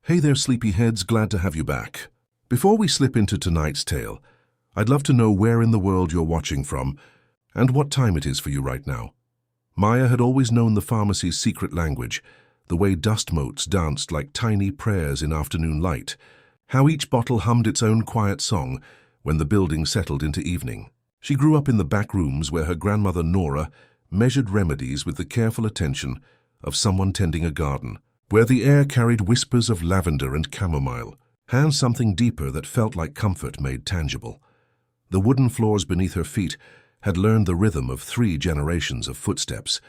Hey there, sleepyheads, glad to have you back. Before we slip into tonight's tale, I'd love to know where in the world you're watching from and what time it is for you right now. Maya had always known the pharmacy's secret language, the way dust motes danced like tiny prayers in afternoon light, how each bottle hummed its own quiet song when the building settled into evening. She grew up in the back rooms where her grandmother Nora measured remedies with the careful attention of someone tending a garden, where the air carried whispers of lavender and chamomile, and something deeper that felt like comfort made tangible. The wooden floors beneath her feet had learned the rhythm of 3 generations of footsteps,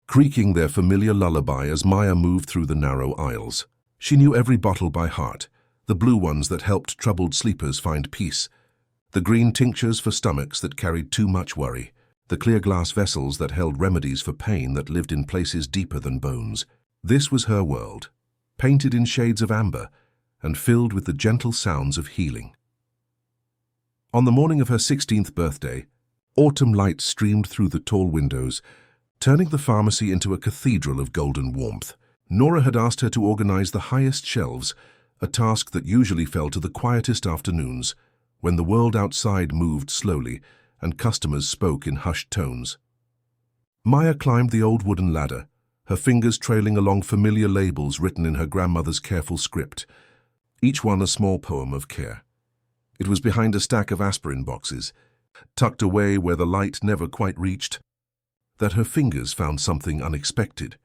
creaking their familiar lullaby as Maya moved through the narrow aisles. She knew every bottle by heart, the blue ones that helped troubled sleepers find peace, the green tinctures for stomachs that carried too much worry, the clear glass vessels that held remedies for pain that lived in places deeper than bones. This was her world, painted in shades of amber and filled with the gentle sounds of healing. On the morning of her 16th birthday, autumn light streamed through the tall windows, turning the pharmacy into a cathedral of golden warmth. Nora had asked her to organize the highest shelves, a task that usually fell to the quietest afternoons, when the world outside moved slowly and customers spoke in hushed tones. Maya climbed the old wooden ladder, her fingers trailing along familiar labels written in her grandmother's careful script, each one a small poem of care. It was behind a stack of aspirin boxes, tucked away where the light never quite reached, that her fingers found something unexpected.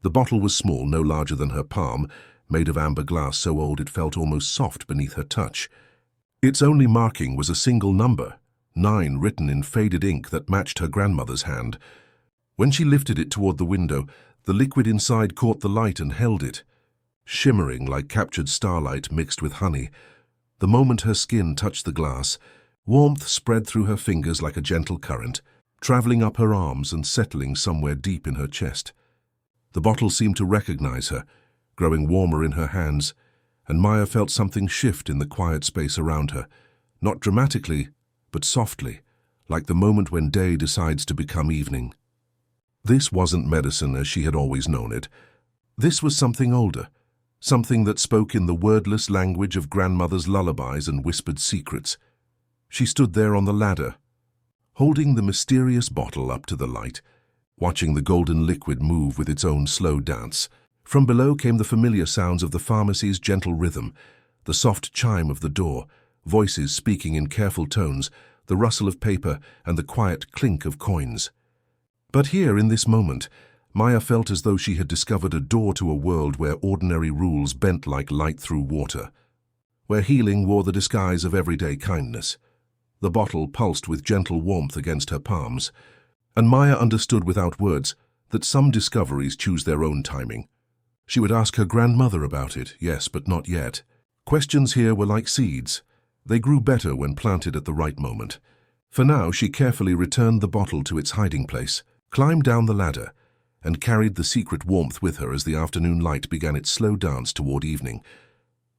The bottle was small, no larger than her palm, made of amber glass so old it felt almost soft beneath her touch. Its only marking was a single number, 9, written in faded ink that matched her grandmother's hand. When she lifted it toward the window, the liquid inside caught the light and held it, shimmering like captured starlight mixed with honey. The moment her skin touched the glass, warmth spread through her fingers like a gentle current, traveling up her arms and settling somewhere deep in her chest. The bottle seemed to recognize her, growing warmer in her hands, and Maya felt something shift in the quiet space around her, not dramatically, but softly, like the moment when day decides to become evening. This wasn't medicine as she had always known it. This was something older, something that spoke in the wordless language of grandmother's lullabies and whispered secrets. She stood there on the ladder, holding the mysterious bottle up to the light, watching the golden liquid move with its own slow dance. From below came the familiar sounds of the pharmacy's gentle rhythm, the soft chime of the door, voices speaking in careful tones, the rustle of paper and the quiet clink of coins. But here, in this moment, Maya felt as though she had discovered a door to a world where ordinary rules bent like light through water, where healing wore the disguise of everyday kindness. The bottle pulsed with gentle warmth against her palms, and Maya understood without words that some discoveries choose their own timing. She would ask her grandmother about it, yes, but not yet. Questions here were like seeds. They grew better when planted at the right moment. For now, she carefully returned the bottle to its hiding place, climbed down the ladder, and carried the secret warmth with her as the afternoon light began its slow dance toward evening.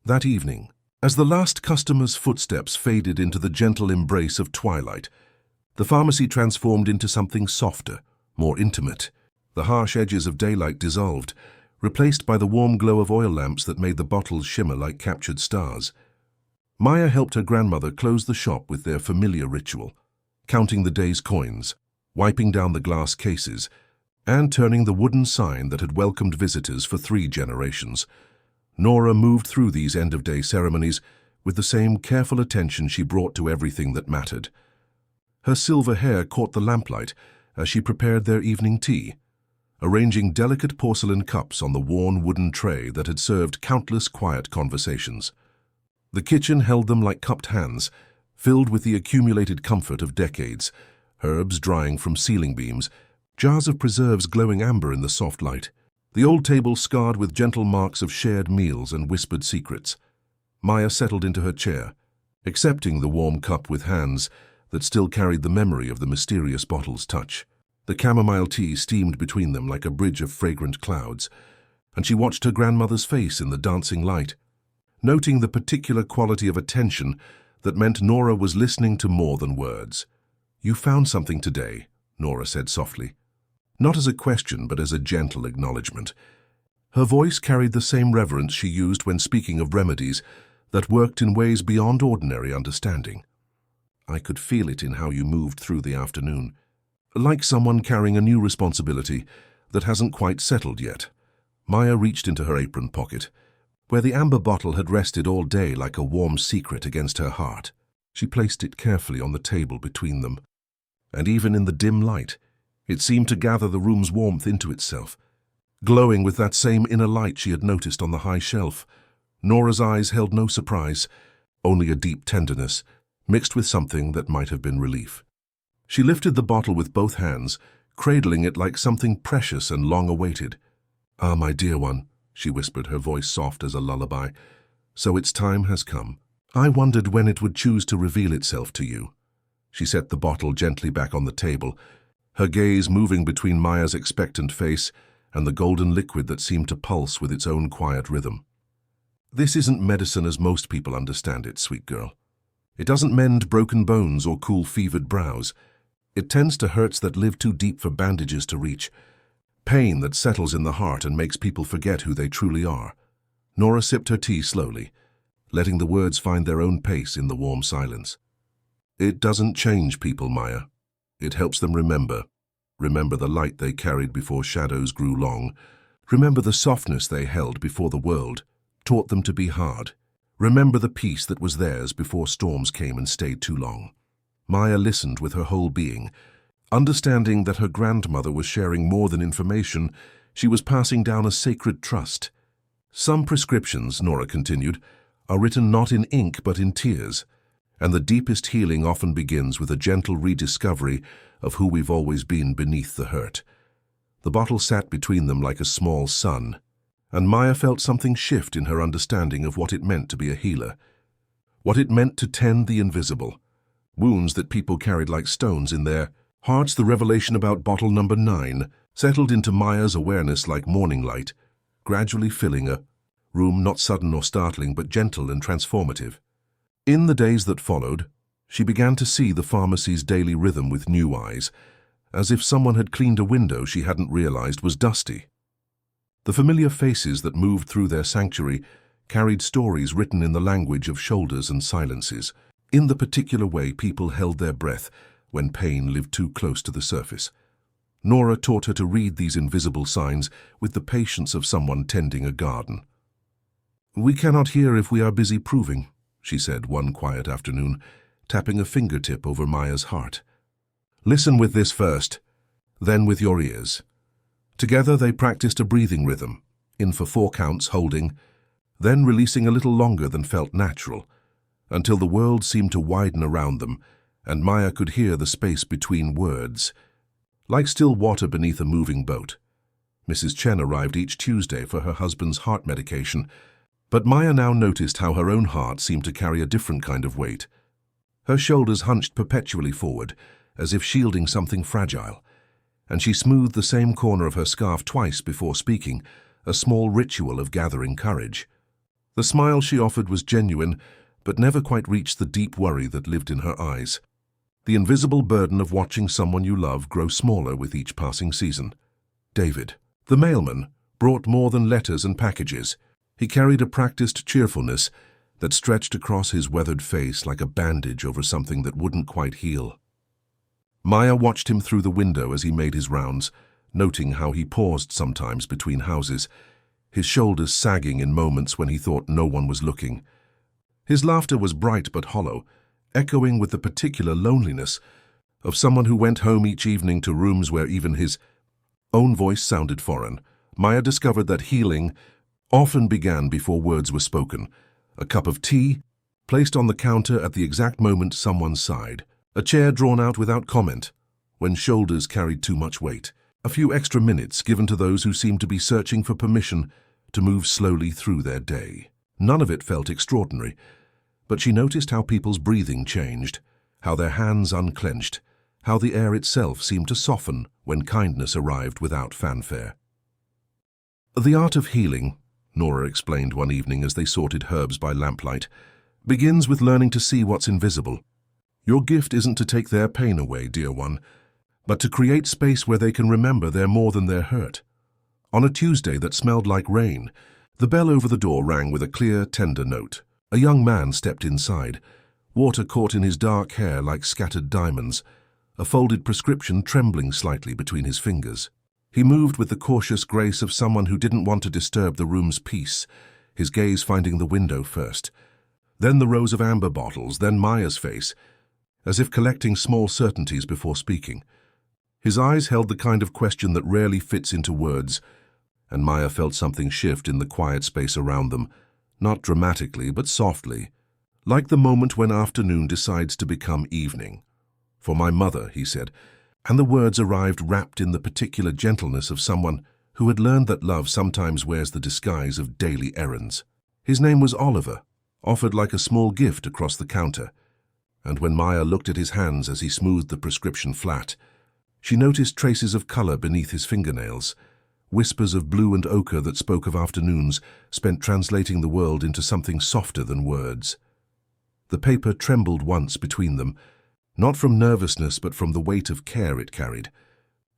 That evening, as the last customer's footsteps faded into the gentle embrace of twilight, the pharmacy transformed into something softer, more intimate. The harsh edges of daylight dissolved, replaced by the warm glow of oil lamps that made the bottles shimmer like captured stars. Maya helped her grandmother close the shop with their familiar ritual, counting the day's coins, wiping down the glass cases, and turning the wooden sign that had welcomed visitors for 3 generations. Nora moved through these end-of-day ceremonies with the same careful attention she brought to everything that mattered. Her silver hair caught the lamplight as she prepared their evening tea, arranging delicate porcelain cups on the worn wooden tray that had served countless quiet conversations. The kitchen held them like cupped hands, filled with the accumulated comfort of decades, herbs drying from ceiling beams, jars of preserves glowing amber in the soft light, the old table scarred with gentle marks of shared meals and whispered secrets. Maya settled into her chair, accepting the warm cup with hands that still carried the memory of the mysterious bottle's touch. The chamomile tea steamed between them like a bridge of fragrant clouds, and she watched her grandmother's face in the dancing light, noting the particular quality of attention that meant Nora was listening to more than words. "You found something today," Nora said softly, not as a question but as a gentle acknowledgement. Her voice carried the same reverence she used when speaking of remedies that worked in ways beyond ordinary understanding. I could feel it in how you moved through the afternoon, like someone carrying a new responsibility that hasn't quite settled yet. Maya reached into her apron pocket, where the amber bottle had rested all day like a warm secret against her heart. She placed it carefully on the table between them, and even in the dim light, it seemed to gather the room's warmth into itself, glowing with that same inner light she had noticed on the high shelf. Nora's eyes held no surprise, only a deep tenderness, mixed with something that might have been relief. She lifted the bottle with both hands, cradling it like something precious and long-awaited. "Ah, my dear one," she whispered, her voice soft as a lullaby. "So its time has come. I wondered when it would choose to reveal itself to you." She set the bottle gently back on the table, her gaze moving between Maya's expectant face and the golden liquid that seemed to pulse with its own quiet rhythm. "This isn't medicine as most people understand it, sweet girl. It doesn't mend broken bones or cool fevered brows. It tends to hurts that live too deep for bandages to reach, pain that settles in the heart and makes people forget who they truly are." Nora sipped her tea slowly, letting the words find their own pace in the warm silence. "It doesn't change people, Maya. It helps them remember. Remember the light they carried before shadows grew long. Remember the softness they held before the world taught them to be hard. Remember the peace that was theirs before storms came and stayed too long." Maya listened with her whole being, understanding that her grandmother was sharing more than information. She was passing down a sacred trust. "Some prescriptions," Nora continued, "are written not in ink but in tears, and the deepest healing often begins with a gentle rediscovery of who we've always been beneath the hurt." The bottle sat between them like a small sun, and Maya felt something shift in her understanding of what it meant to be a healer, what it meant to tend the invisible, wounds that people carried like stones in their hearts. The revelation about bottle number 9 settled into Maya's awareness like morning light, gradually filling a room not sudden or startling but gentle and transformative. In the days that followed, she began to see the pharmacy's daily rhythm with new eyes, as if someone had cleaned a window she hadn't realized was dusty. The familiar faces that moved through their sanctuary carried stories written in the language of shoulders and silences, in the particular way people held their breath when pain lived too close to the surface. Nora taught her to read these invisible signs with the patience of someone tending a garden. "We cannot hear if we are busy proving," she said one quiet afternoon, tapping a fingertip over Maya's heart. "Listen with this first, then with your ears." Together they practiced a breathing rhythm, in for 4 counts, holding, then releasing a little longer than felt natural, until the world seemed to widen around them, and Maya could hear the space between words, like still water beneath a moving boat. Mrs. Chen arrived each Tuesday for her husband's heart medication, but Maya now noticed how her own heart seemed to carry a different kind of weight. Her shoulders hunched perpetually forward, as if shielding something fragile, and she smoothed the same corner of her scarf twice before speaking, a small ritual of gathering courage. The smile she offered was genuine, but never quite reached the deep worry that lived in her eyes. The invisible burden of watching someone you love grow smaller with each passing season. David, the mailman, brought more than letters and packages. He carried a practiced cheerfulness that stretched across his weathered face like a bandage over something that wouldn't quite heal. Maya watched him through the window as he made his rounds, noting how he paused sometimes between houses, his shoulders sagging in moments when he thought no one was looking. His laughter was bright but hollow, echoing with the particular loneliness of someone who went home each evening to rooms where even his own voice sounded foreign. Maya discovered that healing often began before words were spoken. A cup of tea, placed on the counter at the exact moment someone sighed. A chair drawn out without comment, when shoulders carried too much weight. A few extra minutes given to those who seemed to be searching for permission to move slowly through their day. None of it felt extraordinary, but she noticed how people's breathing changed, how their hands unclenched, how the air itself seemed to soften when kindness arrived without fanfare. "The art of healing," Nora explained one evening as they sorted herbs by lamplight, "begins with learning to see what's invisible. Your gift isn't to take their pain away, dear one, but to create space where they can remember they're more than their hurt. On a Tuesday that smelled like rain, the bell over the door rang with a clear, tender note. A young man stepped inside, water caught in his dark hair like scattered diamonds, a folded prescription trembling slightly between his fingers. He moved with the cautious grace of someone who didn't want to disturb the room's peace, his gaze finding the window first. Then the rows of amber bottles, then Maya's face, as if collecting small certainties before speaking. His eyes held the kind of question that rarely fits into words, and Maya felt something shift in the quiet space around them, not dramatically but softly, like the moment when afternoon decides to become evening. "For my mother," he said, and the words arrived wrapped in the particular gentleness of someone who had learned that love sometimes wears the disguise of daily errands. His name was Oliver, offered like a small gift across the counter, and when Maya looked at his hands as he smoothed the prescription flat, she noticed traces of color beneath his fingernails, whispers of blue and ochre that spoke of afternoons spent translating the world into something softer than words. The paper trembled once between them, not from nervousness but from the weight of care it carried.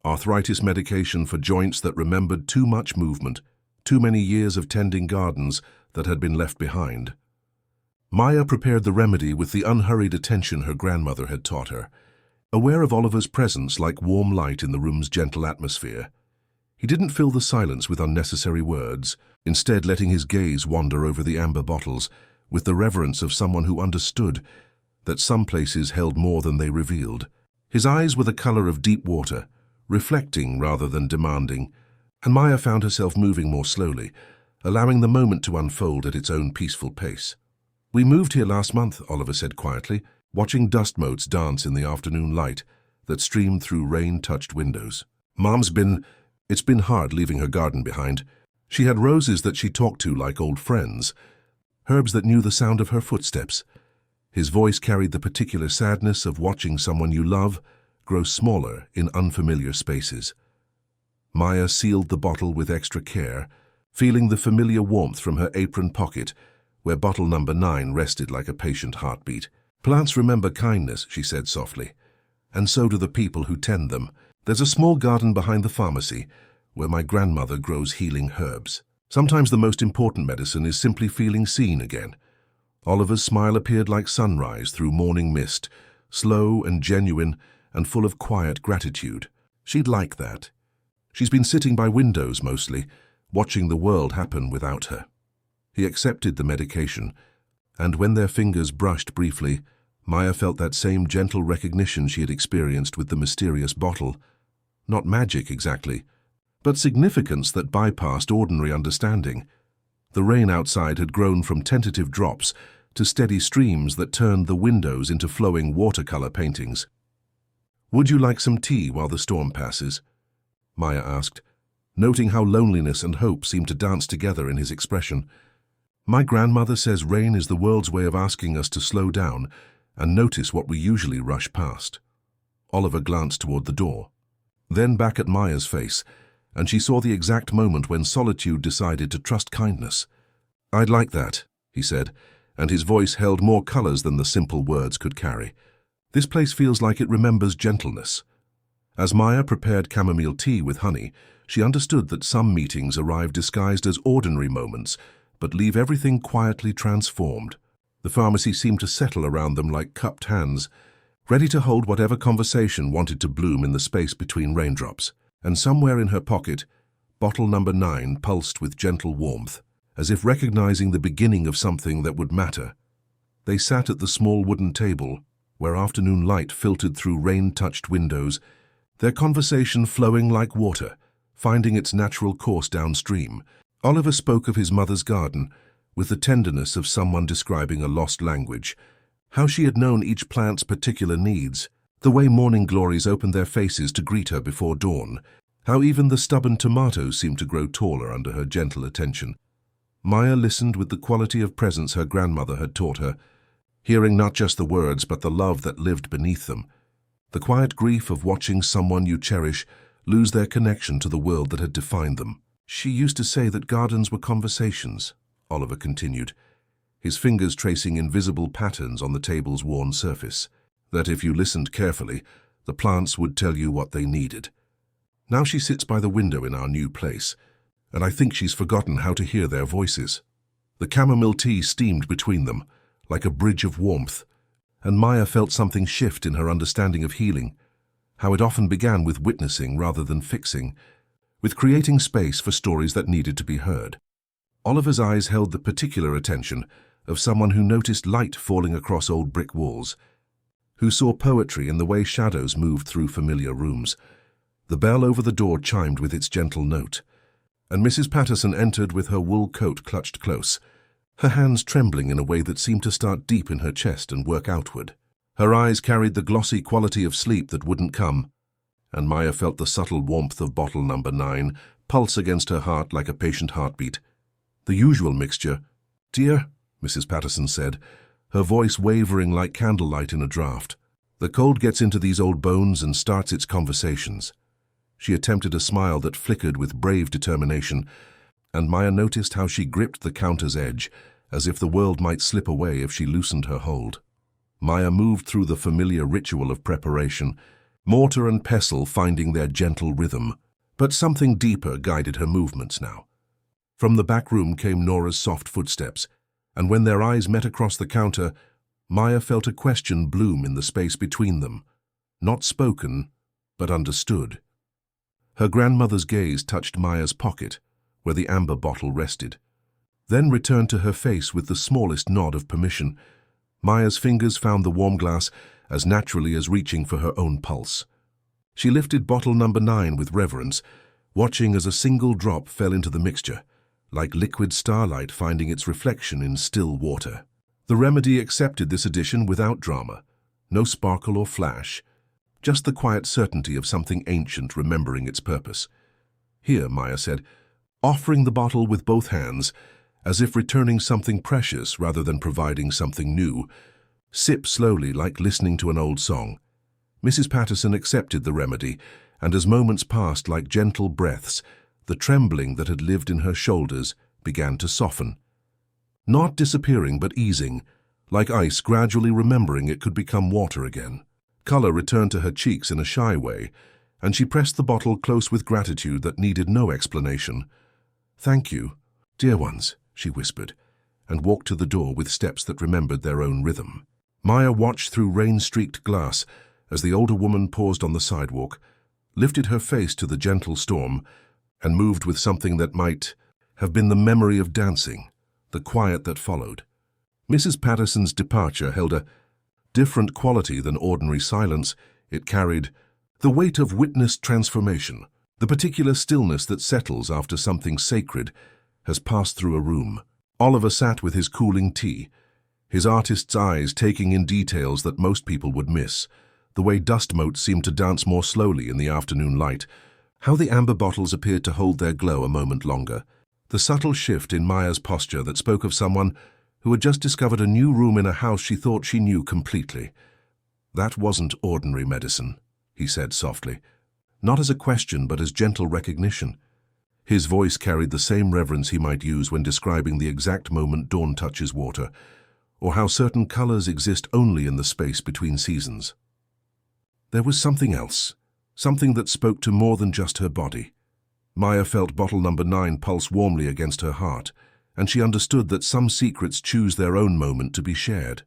Arthritis medication for joints that remembered too much movement, too many years of tending gardens that had been left behind. Maya prepared the remedy with the unhurried attention her grandmother had taught her, aware of Oliver's presence like warm light in the room's gentle atmosphere. He didn't fill the silence with unnecessary words, instead letting his gaze wander over the amber bottles with the reverence of someone who understood that some places held more than they revealed. His eyes were the color of deep water, reflecting rather than demanding, and Maya found herself moving more slowly, allowing the moment to unfold at its own peaceful pace. "We moved here last month," Oliver said quietly, watching dust motes dance in the afternoon light that streamed through rain-touched windows. It's been hard leaving her garden behind. She had roses that she talked to like old friends, herbs that knew the sound of her footsteps. His voice carried the particular sadness of watching someone you love grow smaller in unfamiliar spaces. Maya sealed the bottle with extra care, feeling the familiar warmth from her apron pocket, where bottle number 9 rested like a patient heartbeat. "Plants remember kindness," she said softly, "and so do the people who tend them. There's a small garden behind the pharmacy where my grandmother grows healing herbs. Sometimes the most important medicine is simply feeling seen again." Oliver's smile appeared like sunrise through morning mist, slow and genuine and full of quiet gratitude. She'd like that. She's been sitting by windows mostly, watching the world happen without her. He accepted the medication, and when their fingers brushed briefly, Maya felt that same gentle recognition she had experienced with the mysterious bottle. Not magic exactly, but significance that bypassed ordinary understanding. The rain outside had grown from tentative drops to steady streams that turned the windows into flowing watercolor paintings. "Would you like some tea while the storm passes?" Maya asked, noting how loneliness and hope seemed to dance together in his expression. "My grandmother says rain is the world's way of asking us to slow down and notice what we usually rush past." Oliver glanced toward the door, then back at Maya's face, and she saw the exact moment when solitude decided to trust kindness. "I'd like that," he said, and his voice held more colors than the simple words could carry. "This place feels like it remembers gentleness." As Maya prepared chamomile tea with honey, she understood that some meetings arrive disguised as ordinary moments, but leave everything quietly transformed. The pharmacy seemed to settle around them like cupped hands, ready to hold whatever conversation wanted to bloom in the space between raindrops. And somewhere in her pocket, bottle number 9 pulsed with gentle warmth, as if recognizing the beginning of something that would matter. They sat at the small wooden table, where afternoon light filtered through rain-touched windows, their conversation flowing like water, finding its natural course downstream. Oliver spoke of his mother's garden, with the tenderness of someone describing a lost language, how she had known each plant's particular needs, the way morning glories opened their faces to greet her before dawn, how even the stubborn tomatoes seemed to grow taller under her gentle attention. Maya listened with the quality of presence her grandmother had taught her, hearing not just the words but the love that lived beneath them, the quiet grief of watching someone you cherish lose their connection to the world that had defined them. "She used to say that gardens were conversations," Oliver continued, his fingers tracing invisible patterns on the table's worn surface, "that if you listened carefully, the plants would tell you what they needed. Now she sits by the window in our new place, and I think she's forgotten how to hear their voices. The chamomile tea steamed between them, like a bridge of warmth, and Maya felt something shift in her understanding of healing, how it often began with witnessing rather than fixing, with creating space for stories that needed to be heard. Oliver's eyes held the particular attention of someone who noticed light falling across old brick walls, who saw poetry in the way shadows moved through familiar rooms. The bell over the door chimed with its gentle note, and Mrs. Patterson entered with her wool coat clutched close, her hands trembling in a way that seemed to start deep in her chest and work outward. Her eyes carried the glossy quality of sleep that wouldn't come, and Maya felt the subtle warmth of bottle number 9 pulse against her heart like a patient heartbeat. The usual mixture. "Dear," Mrs. Patterson said, her voice wavering like candlelight in a draught. "The cold gets into these old bones and starts its conversations." She attempted a smile that flickered with brave determination, and Maya noticed how she gripped the counter's edge, as if the world might slip away if she loosened her hold. Maya moved through the familiar ritual of preparation, mortar and pestle finding their gentle rhythm, but something deeper guided her movements now. From the back room came Nora's soft footsteps, and when their eyes met across the counter, Maya felt a question bloom in the space between them, not spoken, but understood. Her grandmother's gaze touched Maya's pocket, where the amber bottle rested, then returned to her face with the smallest nod of permission. Maya's fingers found the warm glass as naturally as reaching for her own pulse. She lifted bottle number 9 with reverence, watching as a single drop fell into the mixture, like liquid starlight finding its reflection in still water. The remedy accepted this addition without drama, no sparkle or flash, just the quiet certainty of something ancient remembering its purpose. "Here," Maya said, offering the bottle with both hands, as if returning something precious rather than providing something new. "Sip slowly, like listening to an old song." Mrs. Patterson accepted the remedy, and as moments passed like gentle breaths, the trembling that had lived in her shoulders began to soften. Not disappearing, but easing, like ice gradually remembering it could become water again. Color returned to her cheeks in a shy way, and she pressed the bottle close with gratitude that needed no explanation. "Thank you, dear ones," she whispered, and walked to the door with steps that remembered their own rhythm. Maya watched through rain-streaked glass as the older woman paused on the sidewalk, lifted her face to the gentle storm, and moved with something that might have been the memory of dancing, the quiet that followed. Mrs. Patterson's departure held a different quality than ordinary silence. It carried the weight of witnessed transformation, the particular stillness that settles after something sacred has passed through a room. Oliver sat with his cooling tea, his artist's eyes taking in details that most people would miss, the way dust motes seemed to dance more slowly in the afternoon light, how the amber bottles appeared to hold their glow a moment longer, the subtle shift in Maya's posture that spoke of someone who had just discovered a new room in a house she thought she knew completely. "That wasn't ordinary medicine," he said softly, not as a question but as gentle recognition. His voice carried the same reverence he might use when describing the exact moment dawn touches water, or how certain colors exist only in the space between seasons. There was something else, something that spoke to more than just her body. Maya felt bottle number 9 pulse warmly against her heart, and she understood that some secrets choose their own moment to be shared.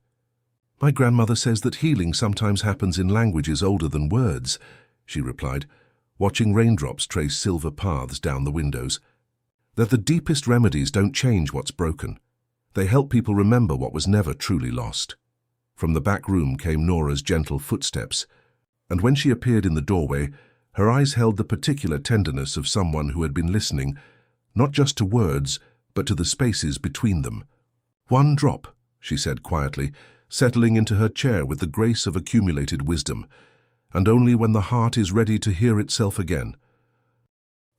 "My grandmother says that healing sometimes happens in languages older than words," she replied, watching raindrops trace silver paths down the windows. "That the deepest remedies don't change what's broken. They help people remember what was never truly lost." From the back room came Nora's gentle footsteps, and when she appeared in the doorway, her eyes held the particular tenderness of someone who had been listening, not just to words, but to the spaces between them. "One drop," she said quietly, settling into her chair with the grace of accumulated wisdom, "and only when the heart is ready to hear itself again."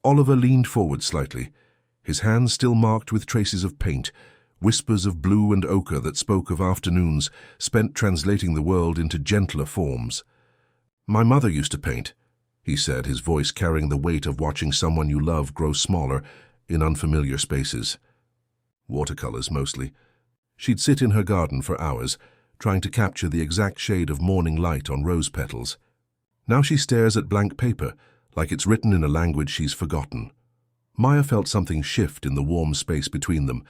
Oliver leaned forward slightly, his hands still marked with traces of paint, whispers of blue and ochre that spoke of afternoons spent translating the world into gentler forms. "My mother used to paint," he said, his voice carrying the weight of watching someone you love grow smaller in unfamiliar spaces. Watercolors, mostly. She'd sit in her garden for hours, trying to capture the exact shade of morning light on rose petals. Now she stares at blank paper, like it's written in a language she's forgotten. Maya felt something shift in the warm space between them,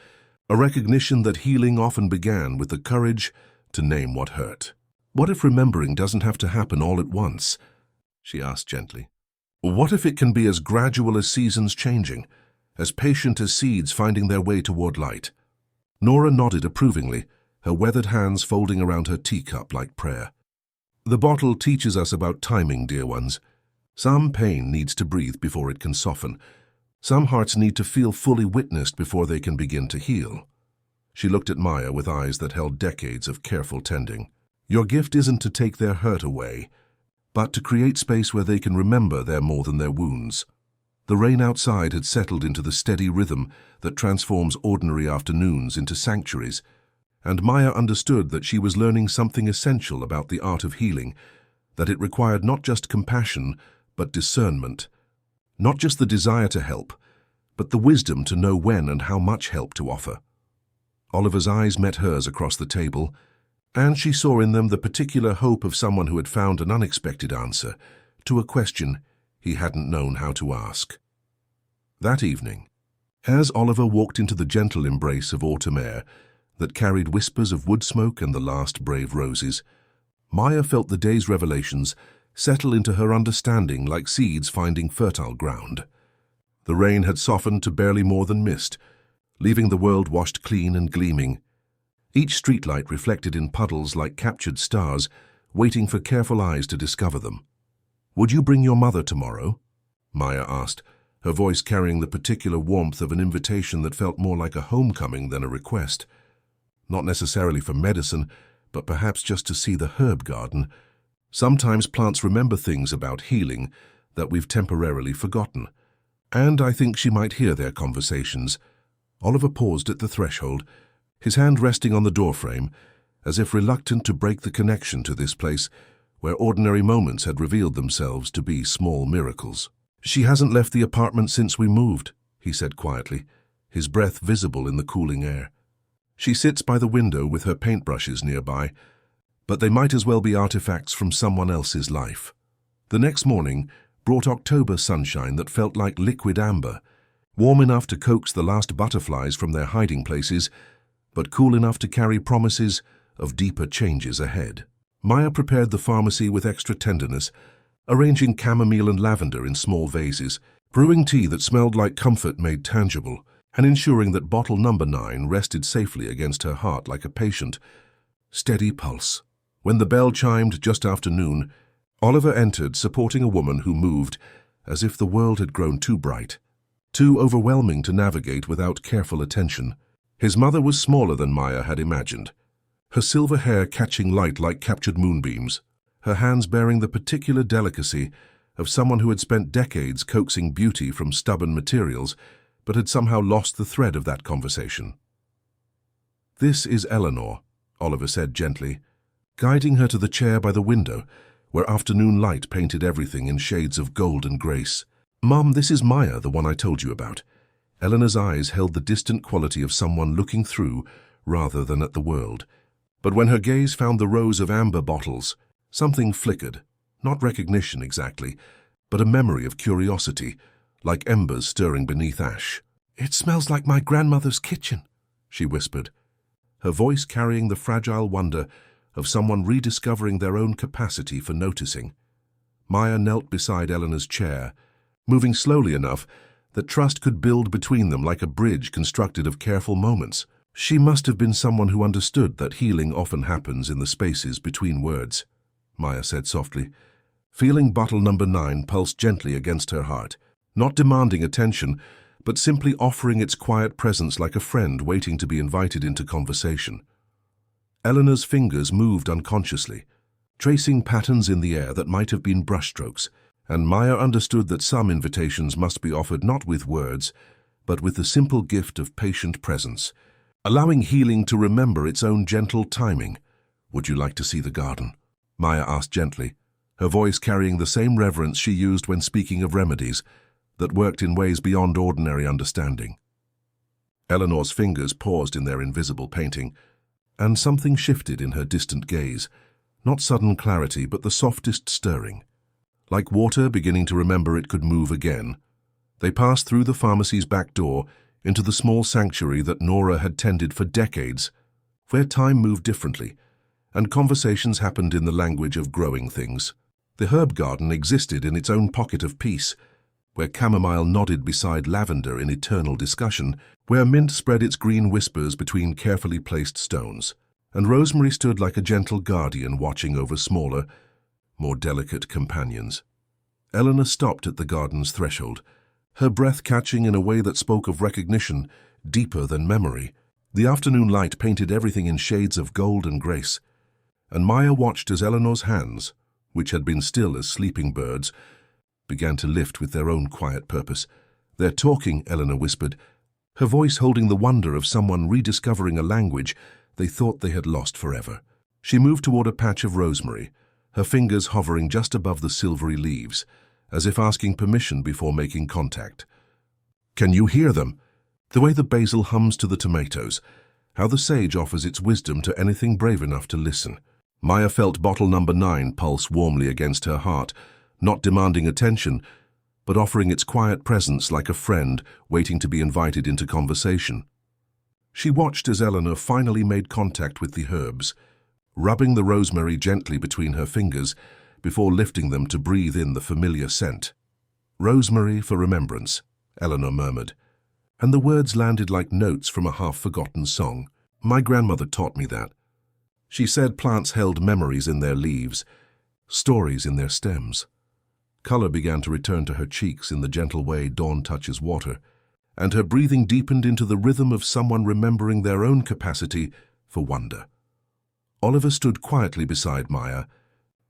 a recognition that healing often began with the courage to name what hurt. "What if remembering doesn't have to happen all at once?" she asked gently. "What if it can be as gradual as seasons changing, as patient as seeds finding their way toward light?" Nora nodded approvingly, her weathered hands folding around her teacup like prayer. "The bottle teaches us about timing, dear ones. Some pain needs to breathe before it can soften. Some hearts need to feel fully witnessed before they can begin to heal." She looked at Maya with eyes that held decades of careful tending. "Your gift isn't to take their hurt away, but to create space where they can remember they're more than their wounds." The rain outside had settled into the steady rhythm that transforms ordinary afternoons into sanctuaries, and Maya understood that she was learning something essential about the art of healing, that it required not just compassion, but discernment. Not just the desire to help, but the wisdom to know when and how much help to offer. Oliver's eyes met hers across the table, and she saw in them the particular hope of someone who had found an unexpected answer to a question he hadn't known how to ask. That evening, as Oliver walked into the gentle embrace of autumn air that carried whispers of wood smoke and the last brave roses, Maya felt the day's revelations settle into her understanding like seeds finding fertile ground. The rain had softened to barely more than mist, leaving the world washed clean and gleaming. Each streetlight reflected in puddles like captured stars, waiting for careful eyes to discover them. "Would you bring your mother tomorrow?" Maya asked, her voice carrying the particular warmth of an invitation that felt more like a homecoming than a request. Not necessarily for medicine, but perhaps just to see the herb garden. Sometimes plants remember things about healing that we've temporarily forgotten. And I think she might hear their conversations. Oliver paused at the threshold, his hand resting on the doorframe, as if reluctant to break the connection to this place where ordinary moments had revealed themselves to be small miracles. "She hasn't left the apartment since we moved," he said quietly, his breath visible in the cooling air. "She sits by the window with her paintbrushes nearby, but they might as well be artifacts from someone else's life." The next morning brought October sunshine that felt like liquid amber, warm enough to coax the last butterflies from their hiding places, but cool enough to carry promises of deeper changes ahead. Maya prepared the pharmacy with extra tenderness, arranging chamomile and lavender in small vases, brewing tea that smelled like comfort made tangible, and ensuring that bottle number 9 rested safely against her heart like a patient, steady pulse. When the bell chimed just after noon, Oliver entered supporting a woman who moved as if the world had grown too bright, too overwhelming to navigate without careful attention. His mother was smaller than Maya had imagined, her silver hair catching light like captured moonbeams, her hands bearing the particular delicacy of someone who had spent decades coaxing beauty from stubborn materials, but had somehow lost the thread of that conversation. "This is Eleanor," Oliver said gently, guiding her to the chair by the window, where afternoon light painted everything in shades of gold and grace. "Mom, this is Maya, the one I told you about." Eleanor's eyes held the distant quality of someone looking through rather than at the world. But when her gaze found the rows of amber bottles, something flickered, not recognition exactly, but a memory of curiosity, like embers stirring beneath ash. "It smells like my grandmother's kitchen," she whispered, her voice carrying the fragile wonder of someone rediscovering their own capacity for noticing. Maya knelt beside Eleanor's chair, moving slowly enough that trust could build between them like a bridge constructed of careful moments. She must have been someone who understood that healing often happens in the spaces between words, Maya said softly, feeling bottle number 9 pulse gently against her heart, not demanding attention, but simply offering its quiet presence like a friend waiting to be invited into conversation. Eleanor's fingers moved unconsciously, tracing patterns in the air that might have been brushstrokes, and Maya understood that some invitations must be offered not with words, but with the simple gift of patient presence, allowing healing to remember its own gentle timing. "Would you like to see the garden?" Maya asked gently, her voice carrying the same reverence she used when speaking of remedies that worked in ways beyond ordinary understanding. Eleanor's fingers paused in their invisible painting, and something shifted in her distant gaze, not sudden clarity but the softest stirring, like water beginning to remember it could move again. They passed through the pharmacy's back door into the small sanctuary that Nora had tended for decades, where time moved differently, and conversations happened in the language of growing things. The herb garden existed in its own pocket of peace, where chamomile nodded beside lavender in eternal discussion, where mint spread its green whispers between carefully placed stones, and rosemary stood like a gentle guardian watching over smaller, more delicate companions. Eleanor stopped at the garden's threshold, her breath catching in a way that spoke of recognition deeper than memory. The afternoon light painted everything in shades of gold and grace, and Maya watched as Eleanor's hands, which had been still as sleeping birds, began to lift with their own quiet purpose. "They're talking," Eleanor whispered, her voice holding the wonder of someone rediscovering a language they thought they had lost forever. She moved toward a patch of rosemary, her fingers hovering just above the silvery leaves, as if asking permission before making contact. "Can you hear them? The way the basil hums to the tomatoes, how the sage offers its wisdom to anything brave enough to listen." Maya felt bottle number 9 pulse warmly against her heart, not demanding attention, but offering its quiet presence like a friend waiting to be invited into conversation. She watched as Eleanor finally made contact with the herbs, rubbing the rosemary gently between her fingers before lifting them to breathe in the familiar scent. "Rosemary for remembrance," Eleanor murmured, and the words landed like notes from a half-forgotten song. "My grandmother taught me that. She said plants held memories in their leaves, stories in their stems." Color began to return to her cheeks in the gentle way dawn touches water, and her breathing deepened into the rhythm of someone remembering their own capacity for wonder. Oliver stood quietly beside Maya,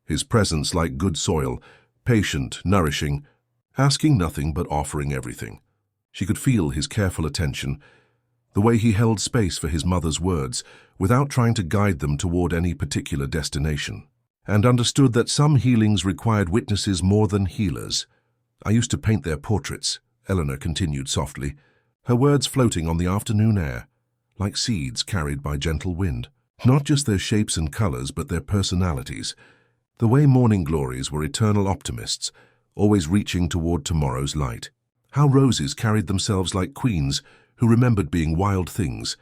his presence like good soil, patient, nourishing, asking nothing but offering everything. She could feel his careful attention, the way he held space for his mother's words without trying to guide them toward any particular destination, and understood that some healings required witnesses more than healers. "I used to paint their portraits," Eleanor continued softly, her words floating on the afternoon air, like seeds carried by gentle wind. Not just their shapes and colors, but their personalities. The way morning glories were eternal optimists, always reaching toward tomorrow's light. How roses carried themselves like queens who remembered being wild things.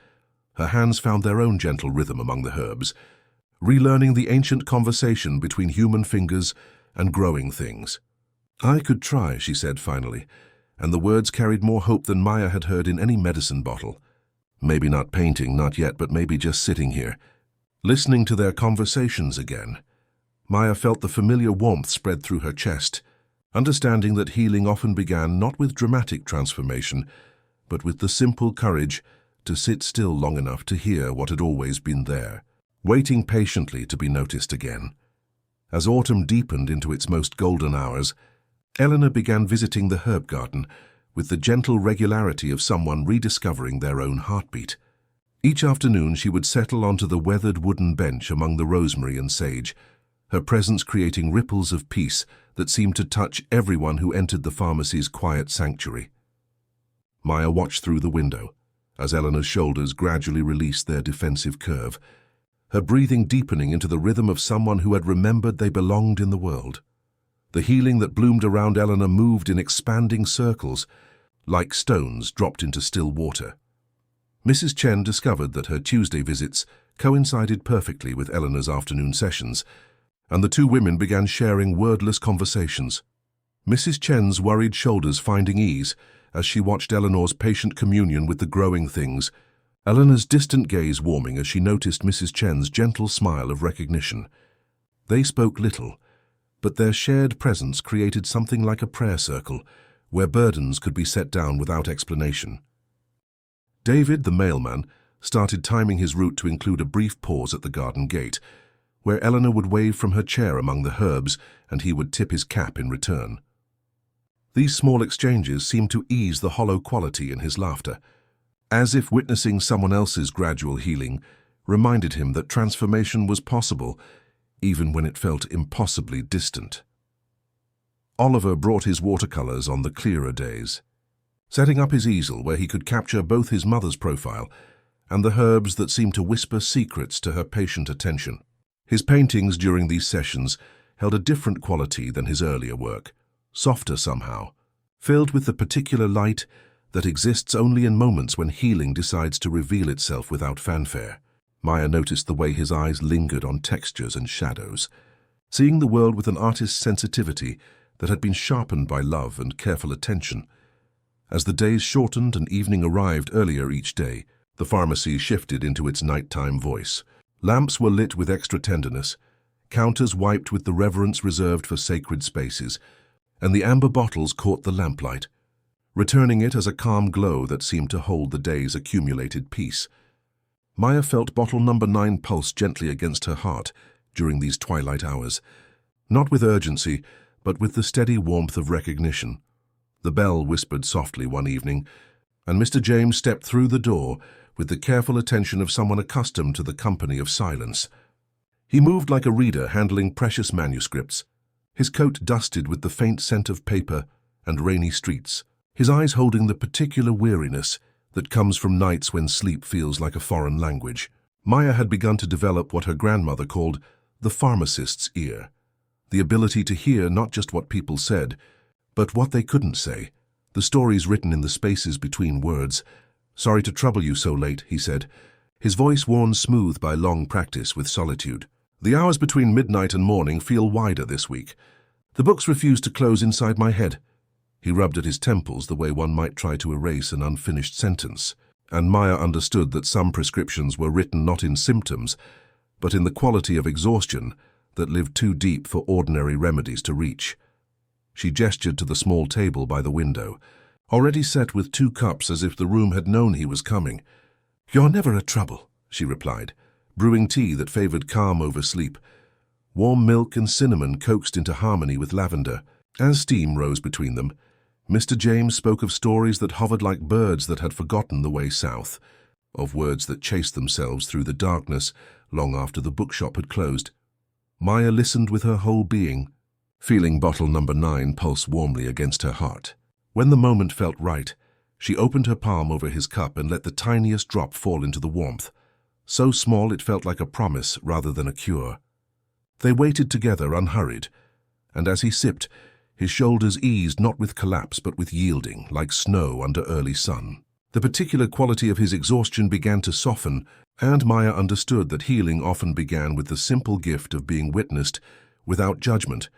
Her hands found their own gentle rhythm among the herbs, relearning the ancient conversation between human fingers and growing things. "I could try," she said finally, and the words carried more hope than Maya had heard in any medicine bottle. Maybe not painting, not yet, but maybe just sitting here, listening to their conversations again. Maya felt the familiar warmth spread through her chest, understanding that healing often began not with dramatic transformation, but with the simple courage to sit still long enough to hear what had always been there, waiting patiently to be noticed again. As autumn deepened into its most golden hours, Eleanor began visiting the herb garden with the gentle regularity of someone rediscovering their own heartbeat. Each afternoon she would settle onto the weathered wooden bench among the rosemary and sage, her presence creating ripples of peace that seemed to touch everyone who entered the pharmacy's quiet sanctuary. Maya watched through the window as Eleanor's shoulders gradually released their defensive curve, her breathing deepening into the rhythm of someone who had remembered they belonged in the world. The healing that bloomed around Eleanor moved in expanding circles, like stones dropped into still water. Mrs. Chen discovered that her Tuesday visits coincided perfectly with Eleanor's afternoon sessions, and the two women began sharing wordless conversations. Mrs. Chen's worried shoulders finding ease as she watched Eleanor's patient communion with the growing things, Eleanor's distant gaze warming as she noticed Mrs. Chen's gentle smile of recognition. They spoke little, but their shared presence created something like a prayer circle, where burdens could be set down without explanation. David, the mailman, started timing his route to include a brief pause at the garden gate, where Eleanor would wave from her chair among the herbs and he would tip his cap in return. These small exchanges seemed to ease the hollow quality in his laughter, as if witnessing someone else's gradual healing reminded him that transformation was possible, even when it felt impossibly distant. Oliver brought his watercolors on the clearer days, setting up his easel where he could capture both his mother's profile and the herbs that seemed to whisper secrets to her patient attention. His paintings during these sessions held a different quality than his earlier work, softer somehow, filled with the particular light that exists only in moments when healing decides to reveal itself without fanfare. Maya noticed the way his eyes lingered on textures and shadows, seeing the world with an artist's sensitivity that had been sharpened by love and careful attention. As the days shortened and evening arrived earlier each day, the pharmacy shifted into its nighttime voice. Lamps were lit with extra tenderness, counters wiped with the reverence reserved for sacred spaces, and the amber bottles caught the lamplight, returning it as a calm glow that seemed to hold the day's accumulated peace. Maya felt bottle number 9 pulse gently against her heart during these twilight hours, not with urgency, but with the steady warmth of recognition. The bell whispered softly one evening, and Mr. James stepped through the door with the careful attention of someone accustomed to the company of silence. He moved like a reader handling precious manuscripts, his coat dusted with the faint scent of paper and rainy streets, his eyes holding the particular weariness that comes from nights when sleep feels like a foreign language. Maya had begun to develop what her grandmother called the pharmacist's ear, the ability to hear not just what people said, but what they couldn't say, the stories written in the spaces between words. "Sorry to trouble you so late," he said, his voice worn smooth by long practice with solitude. "The hours between midnight and morning feel wider this week. The books refuse to close inside my head." He rubbed at his temples the way one might try to erase an unfinished sentence, and Maya understood that some prescriptions were written not in symptoms, but in the quality of exhaustion that lived too deep for ordinary remedies to reach. She gestured to the small table by the window, already set with 2 cups as if the room had known he was coming. "You're never a trouble," she replied, brewing tea that favored calm over sleep. Warm milk and cinnamon coaxed into harmony with lavender. As steam rose between them, Mr. James spoke of stories that hovered like birds that had forgotten the way south, of words that chased themselves through the darkness long after the bookshop had closed. Maya listened with her whole being, feeling bottle number 9 pulse warmly against her heart. When the moment felt right, she opened her palm over his cup and let the tiniest drop fall into the warmth, so small it felt like a promise rather than a cure. They waited together unhurried, and as he sipped, his shoulders eased not with collapse but with yielding, like snow under early sun. The particular quality of his exhaustion began to soften, and Maya understood that healing often began with the simple gift of being witnessed without judgment,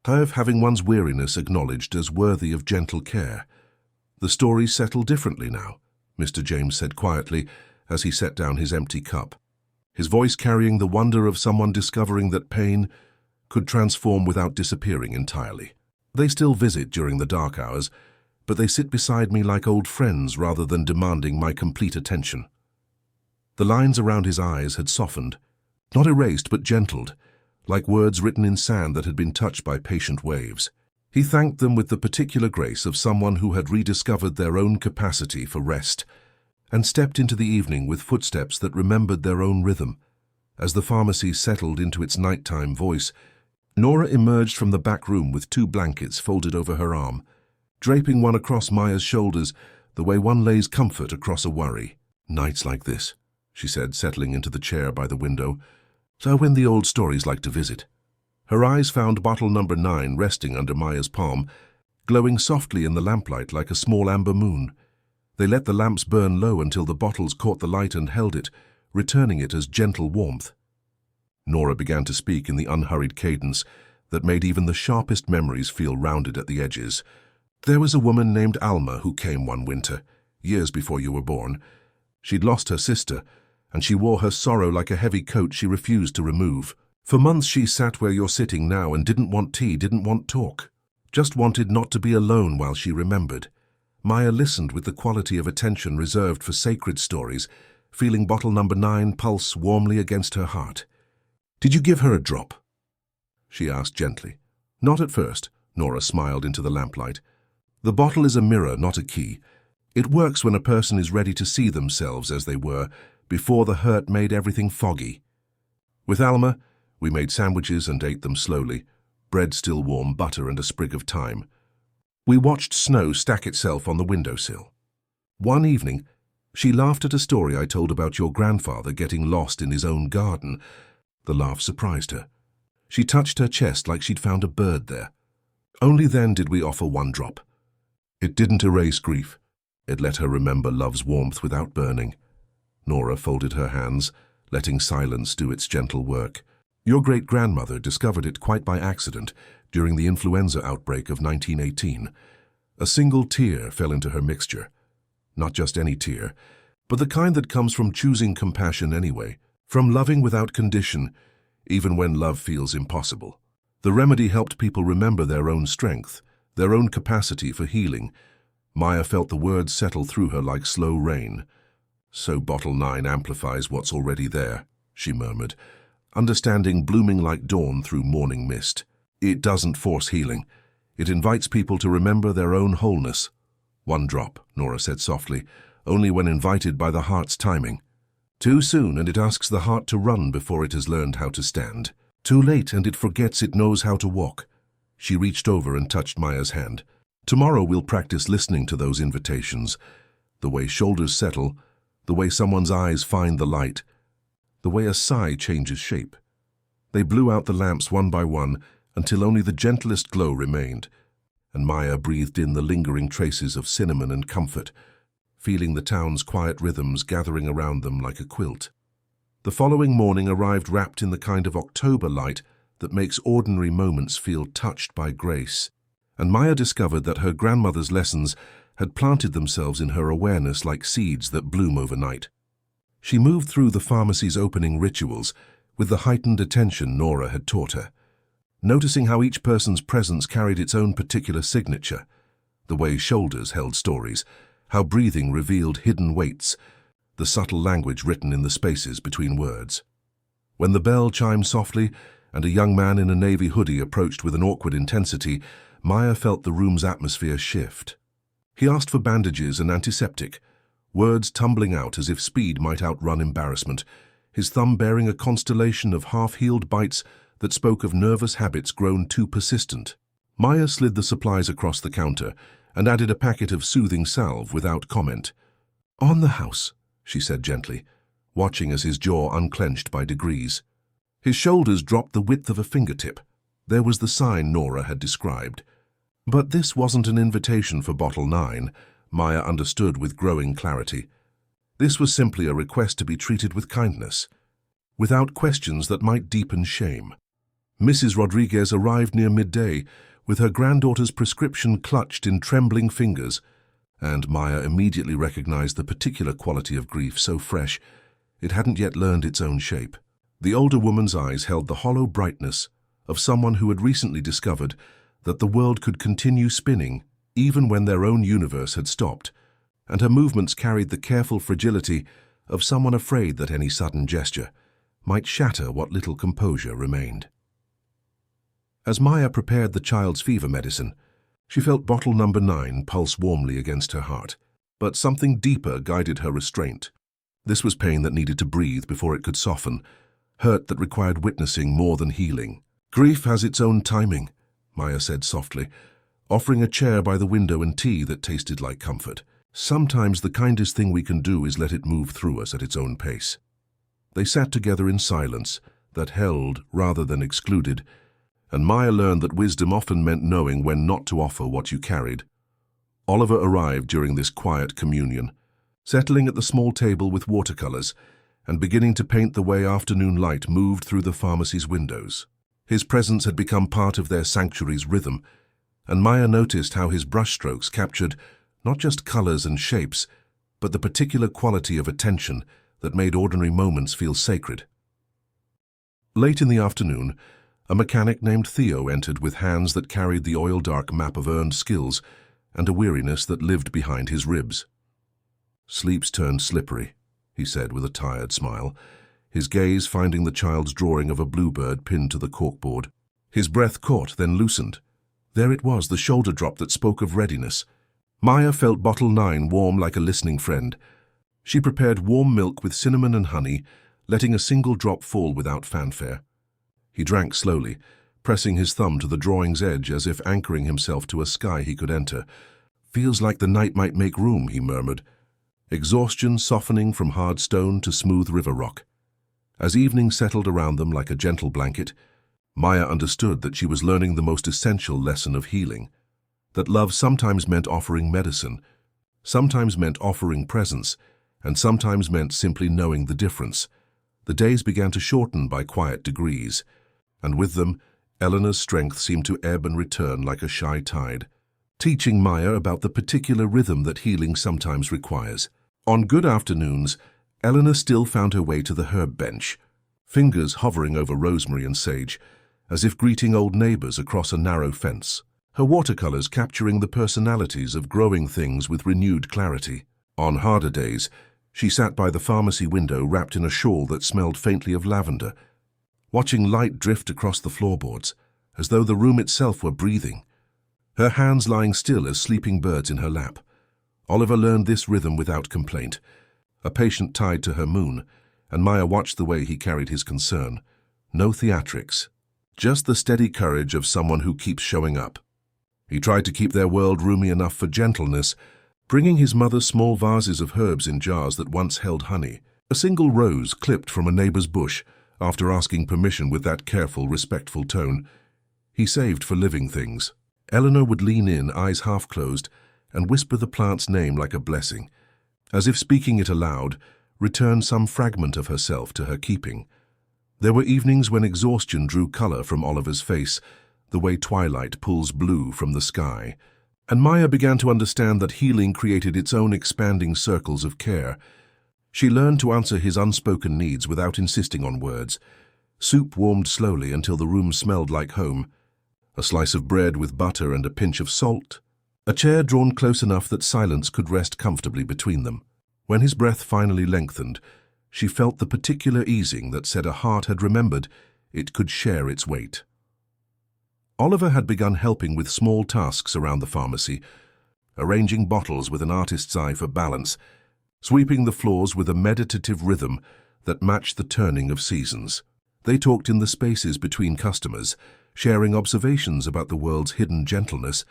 of having one's weariness acknowledged as worthy of gentle care. "The stories settle differently now," Mr. James said quietly as he set down his empty cup, his voice carrying the wonder of someone discovering that pain could transform without disappearing entirely. "They still visit during the dark hours, but they sit beside me like old friends rather than demanding my complete attention." The lines around his eyes had softened, not erased but gentled, like words written in sand that had been touched by patient waves. He thanked them with the particular grace of someone who had rediscovered their own capacity for rest, and stepped into the evening with footsteps that remembered their own rhythm. As the pharmacy settled into its nighttime voice, Nora emerged from the back room with 2 blankets folded over her arm, draping one across Maya's shoulders the way one lays comfort across a worry. "Nights like this," she said, settling into the chair by the window, "so when the old stories like to visit." Her eyes found bottle number 9 resting under Maya's palm, glowing softly in the lamplight like a small amber moon. They let the lamps burn low until the bottles caught the light and held it, returning it as gentle warmth. Nora began to speak in the unhurried cadence that made even the sharpest memories feel rounded at the edges. "There was a woman named Alma who came one winter, years before you were born. She'd lost her sister, and she wore her sorrow like a heavy coat she refused to remove. For months she sat where you're sitting now and didn't want tea, didn't want talk. Just wanted not to be alone while she remembered." Maya listened with the quality of attention reserved for sacred stories, feeling bottle number 9 pulse warmly against her heart. "Did you give her a drop?" she asked gently. "Not at first," Nora smiled into the lamplight. "The bottle is a mirror, not a key. It works when a person is ready to see themselves as they were, before the hurt made everything foggy. With Alma, we made sandwiches and ate them slowly, bread still warm, butter and a sprig of thyme. We watched snow stack itself on the windowsill. One evening, she laughed at a story I told about your grandfather getting lost in his own garden. The laugh surprised her. She touched her chest like she'd found a bird there. Only then did we offer 1 drop. It didn't erase grief. It let her remember love's warmth without burning. Nora folded her hands, letting silence do its gentle work. Your great-grandmother discovered it quite by accident during the influenza outbreak of 1918. A single tear fell into her mixture. Not just any tear, but the kind that comes from choosing compassion anyway, from loving without condition, even when love feels impossible. The remedy helped people remember their own strength, their own capacity for healing. Maya felt the words settle through her like slow rain. "So Bottle 9 amplifies what's already there," she murmured, understanding blooming like dawn through morning mist. "It doesn't force healing. It invites people to remember their own wholeness." "One drop," Nora said softly, "only when invited by the heart's timing. Too soon, and it asks the heart to run before it has learned how to stand. Too late, and it forgets it knows how to walk." She reached over and touched Maya's hand. "Tomorrow we'll practice listening to those invitations. The way shoulders settle, the way someone's eyes find the light, the way a sigh changes shape." They blew out the lamps one by one until only the gentlest glow remained, and Maya breathed in the lingering traces of cinnamon and comfort, feeling the town's quiet rhythms gathering around them like a quilt. The following morning arrived wrapped in the kind of October light that makes ordinary moments feel touched by grace, and Maya discovered that her grandmother's lessons had planted themselves in her awareness like seeds that bloom overnight. She moved through the pharmacy's opening rituals with the heightened attention Nora had taught her, noticing how each person's presence carried its own particular signature, the way shoulders held stories, how breathing revealed hidden weights, the subtle language written in the spaces between words. When the bell chimed softly and a young man in a navy hoodie approached with an awkward intensity, Maya felt the room's atmosphere shift. He asked for bandages and antiseptic, words tumbling out as if speed might outrun embarrassment, his thumb bearing a constellation of half-healed bites that spoke of nervous habits grown too persistent. Maya slid the supplies across the counter and added a packet of soothing salve without comment. "On the house," she said gently, watching as his jaw unclenched by degrees. His shoulders dropped the width of a fingertip. There was the sign Nora had described. But this wasn't an invitation for Bottle 9, Maya understood with growing clarity. This was simply a request to be treated with kindness, without questions that might deepen shame. Mrs. Rodriguez arrived near midday, with her granddaughter's prescription clutched in trembling fingers, and Maya immediately recognized the particular quality of grief so fresh it hadn't yet learned its own shape. The older woman's eyes held the hollow brightness of someone who had recently discovered that the world could continue spinning even when their own universe had stopped, and her movements carried the careful fragility of someone afraid that any sudden gesture might shatter what little composure remained. As Maya prepared the child's fever medicine, she felt Bottle number 9 pulse warmly against her heart, but something deeper guided her restraint. This was pain that needed to breathe before it could soften, hurt that required witnessing more than healing. "Grief has its own timing," Maya said softly, offering a chair by the window and tea that tasted like comfort. "Sometimes the kindest thing we can do is let it move through us at its own pace." They sat together in silence that held rather than excluded, and Maya learned that wisdom often meant knowing when not to offer what you carried. Oliver arrived during this quiet communion, settling at the small table with watercolors and beginning to paint the way afternoon light moved through the pharmacy's windows. His presence had become part of their sanctuary's rhythm, and Maya noticed how his brushstrokes captured not just colors and shapes, but the particular quality of attention that made ordinary moments feel sacred. Late in the afternoon, a mechanic named Theo entered with hands that carried the oil-dark map of earned skills and a weariness that lived behind his ribs. "Sleep's turned slippery," he said with a tired smile, his gaze finding the child's drawing of a bluebird pinned to the corkboard. His breath caught, then loosened. There it was, the shoulder drop that spoke of readiness. Maya felt Bottle 9 warm like a listening friend. She prepared warm milk with cinnamon and honey, letting a single drop fall without fanfare. He drank slowly, pressing his thumb to the drawing's edge as if anchoring himself to a sky he could enter. "Feels like the night might make room," he murmured, exhaustion softening from hard stone to smooth river rock. As evening settled around them like a gentle blanket, Maya understood that she was learning the most essential lesson of healing. that love sometimes meant offering medicine, sometimes meant offering presence, and sometimes meant simply knowing the difference. The days began to shorten by quiet degrees, and with them, Eleanor's strength seemed to ebb and return like a shy tide, teaching Maya about the particular rhythm that healing sometimes requires. On good afternoons, Eleanor still found her way to the herb bench, fingers hovering over rosemary and sage, as if greeting old neighbors across a narrow fence, her watercolors capturing the personalities of growing things with renewed clarity. On harder days, she sat by the pharmacy window wrapped in a shawl that smelled faintly of lavender, watching light drift across the floorboards, as though the room itself were breathing, her hands lying still as sleeping birds in her lap. Oliver learned this rhythm without complaint, a patient tied to her moon, and Maya watched the way he carried his concern. No theatrics, just the steady courage of someone who keeps showing up. He tried to keep their world roomy enough for gentleness, bringing his mother small vases of herbs in jars that once held honey, a single rose clipped from a neighbor's bush, after asking permission with that careful, respectful tone he saved for living things. Eleanor would lean in, eyes half closed, and whisper the plant's name like a blessing, as if speaking it aloud, return some fragment of herself to her keeping. There were evenings when exhaustion drew color from Oliver's face, the way twilight pulls blue from the sky, and Maya began to understand that healing created its own expanding circles of care. She learned to answer his unspoken needs without insisting on words. Soup warmed slowly until the room smelled like home, a slice of bread with butter and a pinch of salt, a chair drawn close enough that silence could rest comfortably between them. When his breath finally lengthened, she felt the particular easing that said a heart had remembered it could share its weight. Oliver had begun helping with small tasks around the pharmacy, arranging bottles with an artist's eye for balance, sweeping the floors with a meditative rhythm that matched the turning of seasons. They talked in the spaces between customers, sharing observations about the world's hidden gentleness,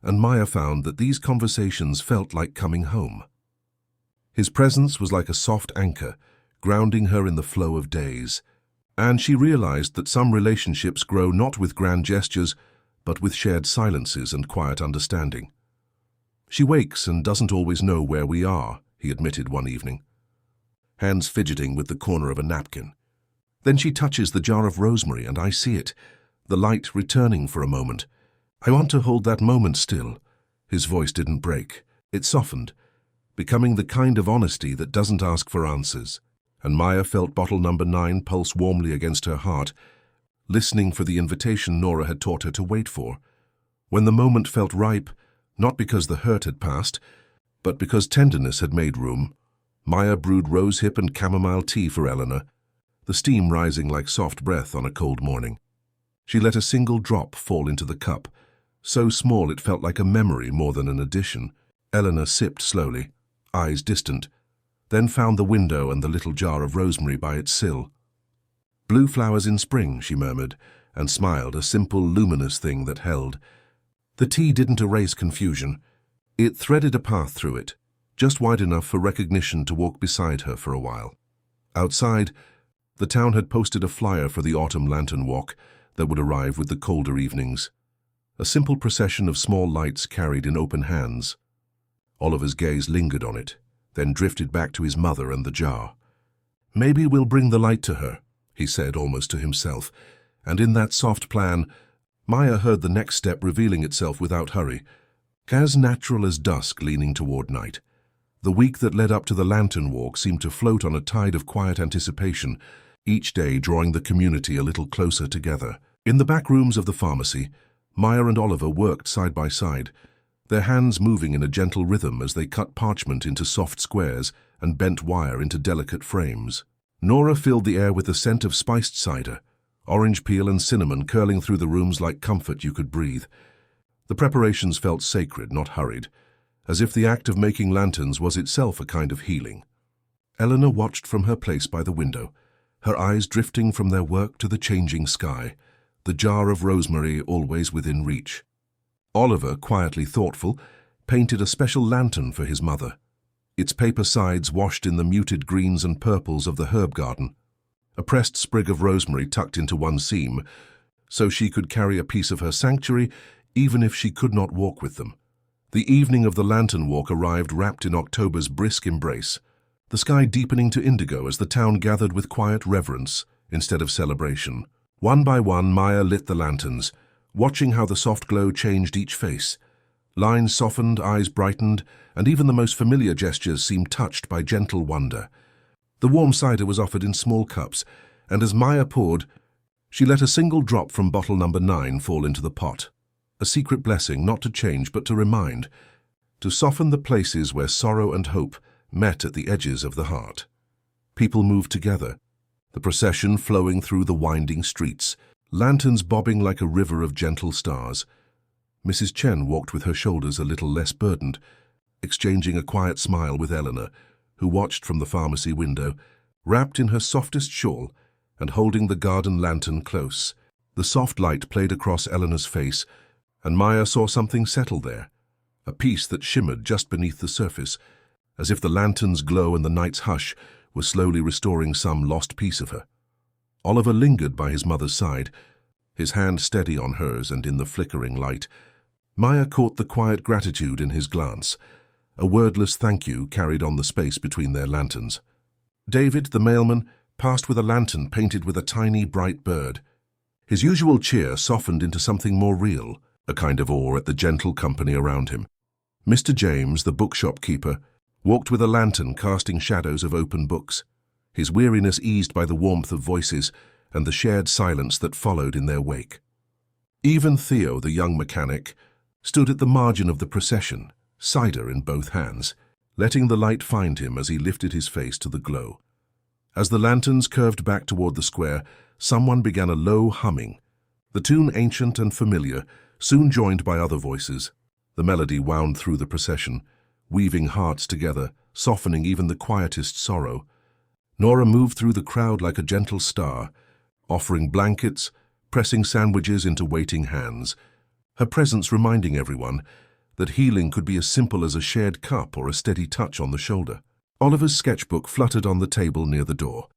and Maya found that these conversations felt like coming home. His presence was like a soft anchor, grounding her in the flow of days, and she realized that some relationships grow not with grand gestures, but with shared silences and quiet understanding. "She wakes and doesn't always know where we are," he admitted one evening, hands fidgeting with the corner of a napkin. "Then she touches the jar of rosemary and I see it, the light returning for a moment. I want to hold that moment still." His voice didn't break. It softened, becoming the kind of honesty that doesn't ask for answers. And Maya felt bottle number 9 pulse warmly against her heart, listening for the invitation Nora had taught her to wait for. When the moment felt ripe, not because the hurt had passed, but because tenderness had made room, Maya brewed rosehip and chamomile tea for Eleanor, the steam rising like soft breath on a cold morning. She let a single drop fall into the cup, so small it felt like a memory more than an addition. Eleanor sipped slowly, eyes distant, then found the window and the little jar of rosemary by its sill. "Blue flowers in spring," she murmured, and smiled, a simple, luminous thing that held. The tea didn't erase confusion. It threaded a path through it, just wide enough for recognition to walk beside her for a while. Outside, the town had posted a flyer for the autumn lantern walk that would arrive with the colder evenings. A simple procession of small lights carried in open hands. Oliver's gaze lingered on it, then drifted back to his mother and the jar. "Maybe we'll bring the light to her," he said almost to himself, and in that soft plan, Maya heard the next step revealing itself without hurry, as natural as dusk leaning toward night. The week that led up to the lantern walk seemed to float on a tide of quiet anticipation, each day drawing the community a little closer together. In the back rooms of the pharmacy, Maya and Oliver worked side by side, their hands moving in a gentle rhythm as they cut parchment into soft squares and bent wire into delicate frames. Nora filled the air with the scent of spiced cider, orange peel and cinnamon curling through the rooms like comfort you could breathe. The preparations felt sacred, not hurried, as if the act of making lanterns was itself a kind of healing. Eleanor watched from her place by the window, her eyes drifting from their work to the changing sky, the jar of rosemary always within reach. Oliver, quietly thoughtful, painted a special lantern for his mother, its paper sides washed in the muted greens and purples of the herb garden, a pressed sprig of rosemary tucked into one seam, so she could carry a piece of her sanctuary even if she could not walk with them. The evening of the lantern walk arrived wrapped in October's brisk embrace, the sky deepening to indigo as the town gathered with quiet reverence instead of celebration. One by one, Maya lit the lanterns, watching how the soft glow changed each face. Lines softened, eyes brightened, and even the most familiar gestures seemed touched by gentle wonder. The warm cider was offered in small cups, and as Maya poured, she let a single drop from bottle number 9 fall into the pot. A secret blessing, not to change but to remind, to soften the places where sorrow and hope met at the edges of the heart. People moved together, the procession flowing through the winding streets, lanterns bobbing like a river of gentle stars. Mrs. Chen walked with her shoulders a little less burdened, exchanging a quiet smile with Eleanor, who watched from the pharmacy window, wrapped in her softest shawl and holding the garden lantern close. The soft light played across Eleanor's face, and Maya saw something settle there, a peace that shimmered just beneath the surface, as if the lantern's glow and the night's hush were slowly restoring some lost piece of her. Oliver lingered by his mother's side, his hand steady on hers, and in the flickering light, Maya caught the quiet gratitude in his glance, a wordless thank you carried on the space between their lanterns. David, the mailman, passed with a lantern painted with a tiny, bright bird. His usual cheer softened into something more real, a kind of awe at the gentle company around him. Mr. James, the bookshop keeper, walked with a lantern casting shadows of open books, his weariness eased by the warmth of voices and the shared silence that followed in their wake. Even Theo, the young mechanic, stood at the margin of the procession, cider in both hands, letting the light find him as he lifted his face to the glow. As the lanterns curved back toward the square, someone began a low humming. The tune, ancient and familiar, soon joined by other voices. The melody wound through the procession, weaving hearts together, softening even the quietest sorrow. Nora moved through the crowd like a gentle star, offering blankets, pressing sandwiches into waiting hands, her presence reminding everyone that healing could be as simple as a shared cup or a steady touch on the shoulder. Oliver's sketchbook fluttered on the table near the door,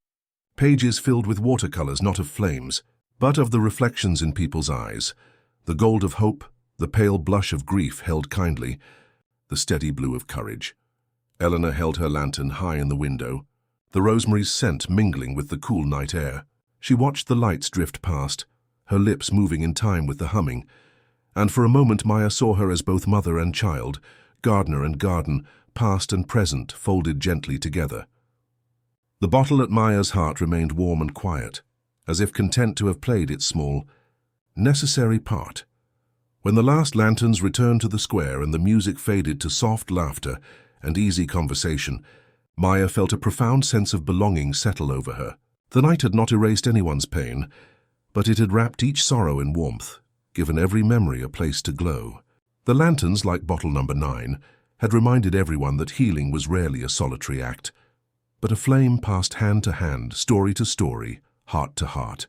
pages filled with watercolors not of flames, but of the reflections in people's eyes, the gold of hope, the pale blush of grief held kindly, the steady blue of courage. Eleanor held her lantern high in the window, the rosemary's scent mingling with the cool night air. She watched the lights drift past, her lips moving in time with the humming, and for a moment Maya saw her as both mother and child, gardener and garden, past and present, folded gently together. The bottle at Maya's heart remained warm and quiet, as if content to have played its small, necessary part. When the last lanterns returned to the square and the music faded to soft laughter and easy conversation, Maya felt a profound sense of belonging settle over her. The night had not erased anyone's pain, but it had wrapped each sorrow in warmth, given every memory a place to glow. The lanterns, like bottle number 9, had reminded everyone that healing was rarely a solitary act, but a flame passed hand to hand, story to story, heart to heart.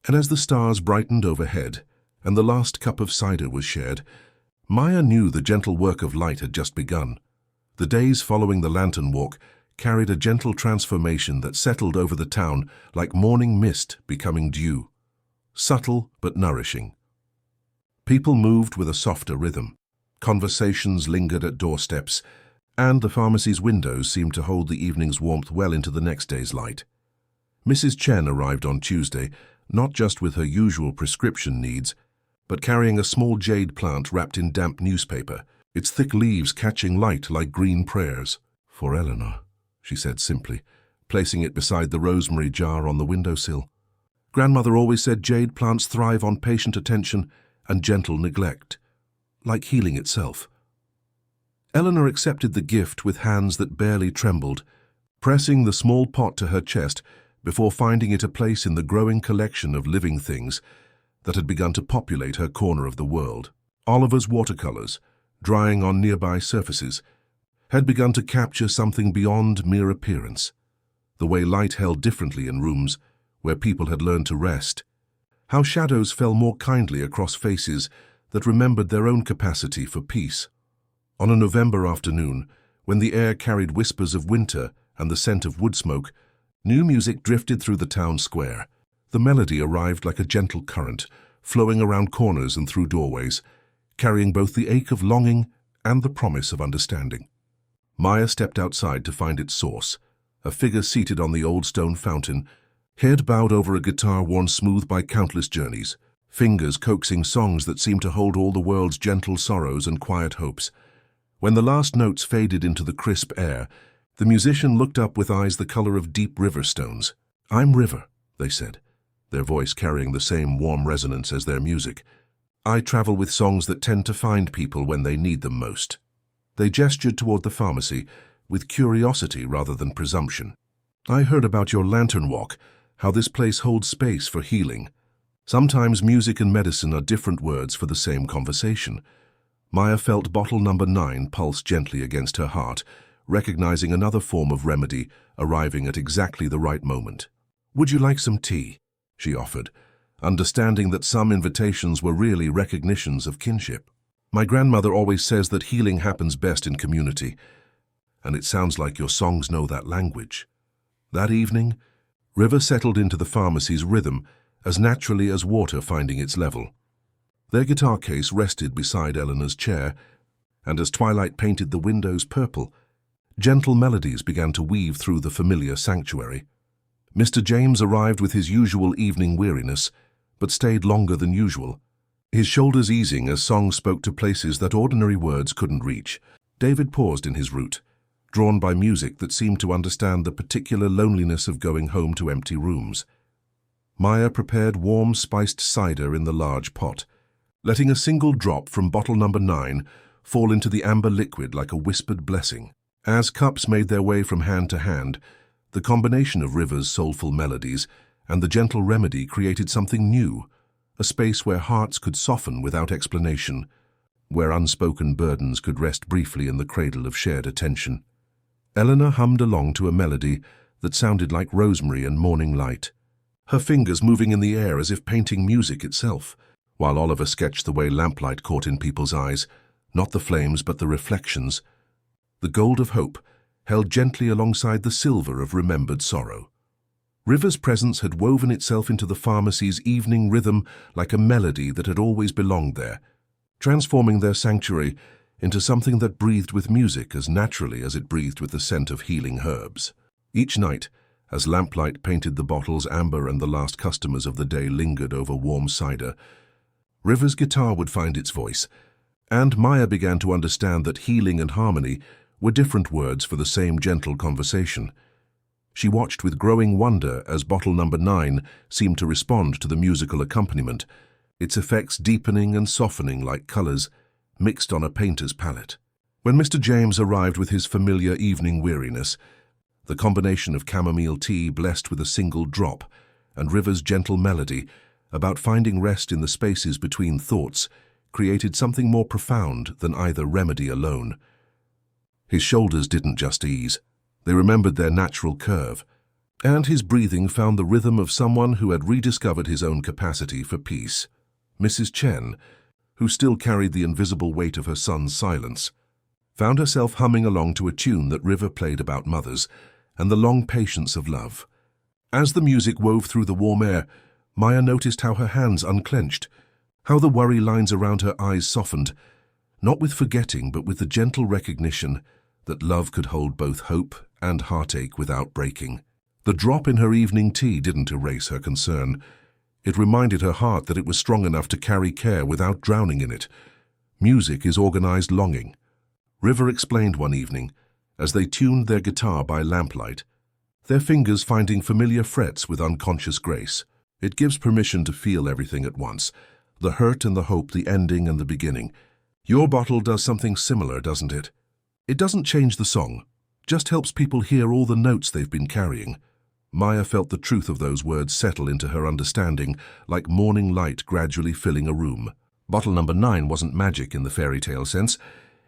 And as the stars brightened overhead and the last cup of cider was shared, Maya knew the gentle work of light had just begun. The days following the lantern walk carried a gentle transformation that settled over the town like morning mist becoming dew, subtle but nourishing. People moved with a softer rhythm. Conversations lingered at doorsteps, and the pharmacy's windows seemed to hold the evening's warmth well into the next day's light. Mrs. Chen arrived on Tuesday, not just with her usual prescription needs, but carrying a small jade plant wrapped in damp newspaper, its thick leaves catching light like green prayers. "For Eleanor," she said simply, placing it beside the rosemary jar on the windowsill. "Grandmother always said jade plants thrive on patient attention and gentle neglect, like healing itself." Eleanor accepted the gift with hands that barely trembled, pressing the small pot to her chest before finding it a place in the growing collection of living things that had begun to populate her corner of the world. Oliver's watercolors, drying on nearby surfaces, had begun to capture something beyond mere appearance, the way light held differently in rooms where people had learned to rest, how shadows fell more kindly across faces that remembered their own capacity for peace. On a November afternoon, when the air carried whispers of winter and the scent of wood smoke, new music drifted through the town square. The melody arrived like a gentle current, flowing around corners and through doorways, carrying both the ache of longing and the promise of understanding. Maya stepped outside to find its source, a figure seated on the old stone fountain, head bowed over a guitar worn smooth by countless journeys, fingers coaxing songs that seemed to hold all the world's gentle sorrows and quiet hopes. When the last notes faded into the crisp air, the musician looked up with eyes the color of deep river stones. "I'm River," they said, their voice carrying the same warm resonance as their music. "I travel with songs that tend to find people when they need them most." They gestured toward the pharmacy, with curiosity rather than presumption. "I heard about your lantern walk, how this place holds space for healing. Sometimes music and medicine are different words for the same conversation." Maya felt bottle number 9 pulse gently against her heart, recognizing another form of remedy arriving at exactly the right moment. "Would you like some tea?" she offered, understanding that some invitations were really recognitions of kinship. "My grandmother always says that healing happens best in community, and it sounds like your songs know that language." That evening, River settled into the pharmacy's rhythm as naturally as water finding its level. Their guitar case rested beside Eleanor's chair, and as twilight painted the windows purple, gentle melodies began to weave through the familiar sanctuary. Mr. James arrived with his usual evening weariness, but stayed longer than usual, his shoulders easing as songs spoke to places that ordinary words couldn't reach. David paused in his route, drawn by music that seemed to understand the particular loneliness of going home to empty rooms. Maya prepared warm, spiced cider in the large pot, letting a single drop from bottle number 9 fall into the amber liquid like a whispered blessing. As cups made their way from hand to hand, the combination of River's soulful melodies and the gentle remedy created something new, a space where hearts could soften without explanation, where unspoken burdens could rest briefly in the cradle of shared attention. Eleanor hummed along to a melody that sounded like rosemary and morning light, her fingers moving in the air as if painting music itself, while Oliver sketched the way lamplight caught in people's eyes, not the flames but the reflections, the gold of hope held gently alongside the silver of remembered sorrow. River's presence had woven itself into the pharmacy's evening rhythm like a melody that had always belonged there, transforming their sanctuary into something that breathed with music as naturally as it breathed with the scent of healing herbs. Each night, as lamplight painted the bottles amber and the last customers of the day lingered over warm cider, River's guitar would find its voice, and Maya began to understand that healing and harmony were different words for the same gentle conversation. She watched with growing wonder as bottle number 9 seemed to respond to the musical accompaniment, its effects deepening and softening like colors mixed on a painter's palette. When Mr. James arrived with his familiar evening weariness, the combination of chamomile tea blessed with a single drop and River's gentle melody about finding rest in the spaces between thoughts created something more profound than either remedy alone. His shoulders didn't just ease, they remembered their natural curve, and his breathing found the rhythm of someone who had rediscovered his own capacity for peace. Mrs. Chen, who still carried the invisible weight of her son's silence, found herself humming along to a tune that River played about mothers and the long patience of love. As the music wove through the warm air, Maya noticed how her hands unclenched, how the worry lines around her eyes softened, not with forgetting but with the gentle recognition that love could hold both hope and heartache without breaking. The drop in her evening tea didn't erase her concern. It reminded her heart that it was strong enough to carry care without drowning in it. Music is organized longing, River explained one evening as they tuned their guitar by lamplight, their fingers finding familiar frets with unconscious grace. It gives permission to feel everything at once, the hurt and the hope, the ending and the beginning. Your bottle does something similar, doesn't it? It doesn't change the song, just helps people hear all the notes they've been carrying. Maya felt the truth of those words settle into her understanding, like morning light gradually filling a room. Bottle number 9 wasn't magic in the fairy tale sense.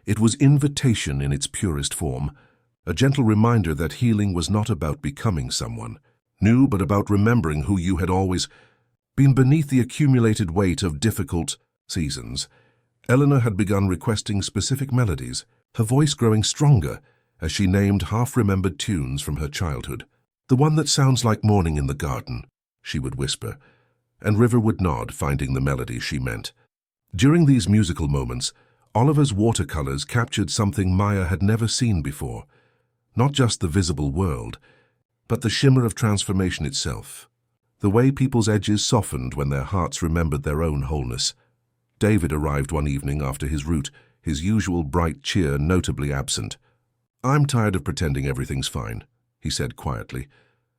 It was invitation in its purest form, a gentle reminder that healing was not about becoming someone new, but about remembering who you had always been beneath the accumulated weight of difficult seasons. Eleanor had begun requesting specific melodies, her voice growing stronger as she named half-remembered tunes from her childhood. "The one that sounds like morning in the garden," she would whisper, and River would nod, finding the melody she meant. During these musical moments, Oliver's watercolors captured something Maya had never seen before. Not just the visible world, but the shimmer of transformation itself. The way people's edges softened when their hearts remembered their own wholeness. David arrived one evening after his route, his usual bright cheer notably absent. "I'm tired of pretending everything's fine," he said quietly,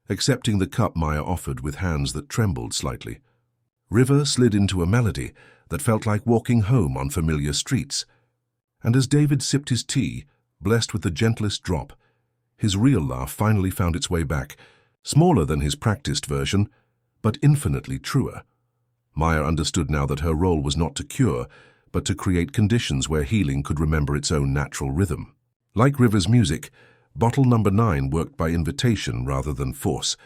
accepting the cup Maya offered with hands that trembled slightly. River slid into a melody that felt like walking home on familiar streets. And as David sipped his tea, blessed with the gentlest drop, his real laugh finally found its way back, smaller than his practiced version, but infinitely truer. Maya understood now that her role was not to cure, but to create conditions where healing could remember its own natural rhythm. Like River's music, Bottle Number 9 worked by invitation rather than force,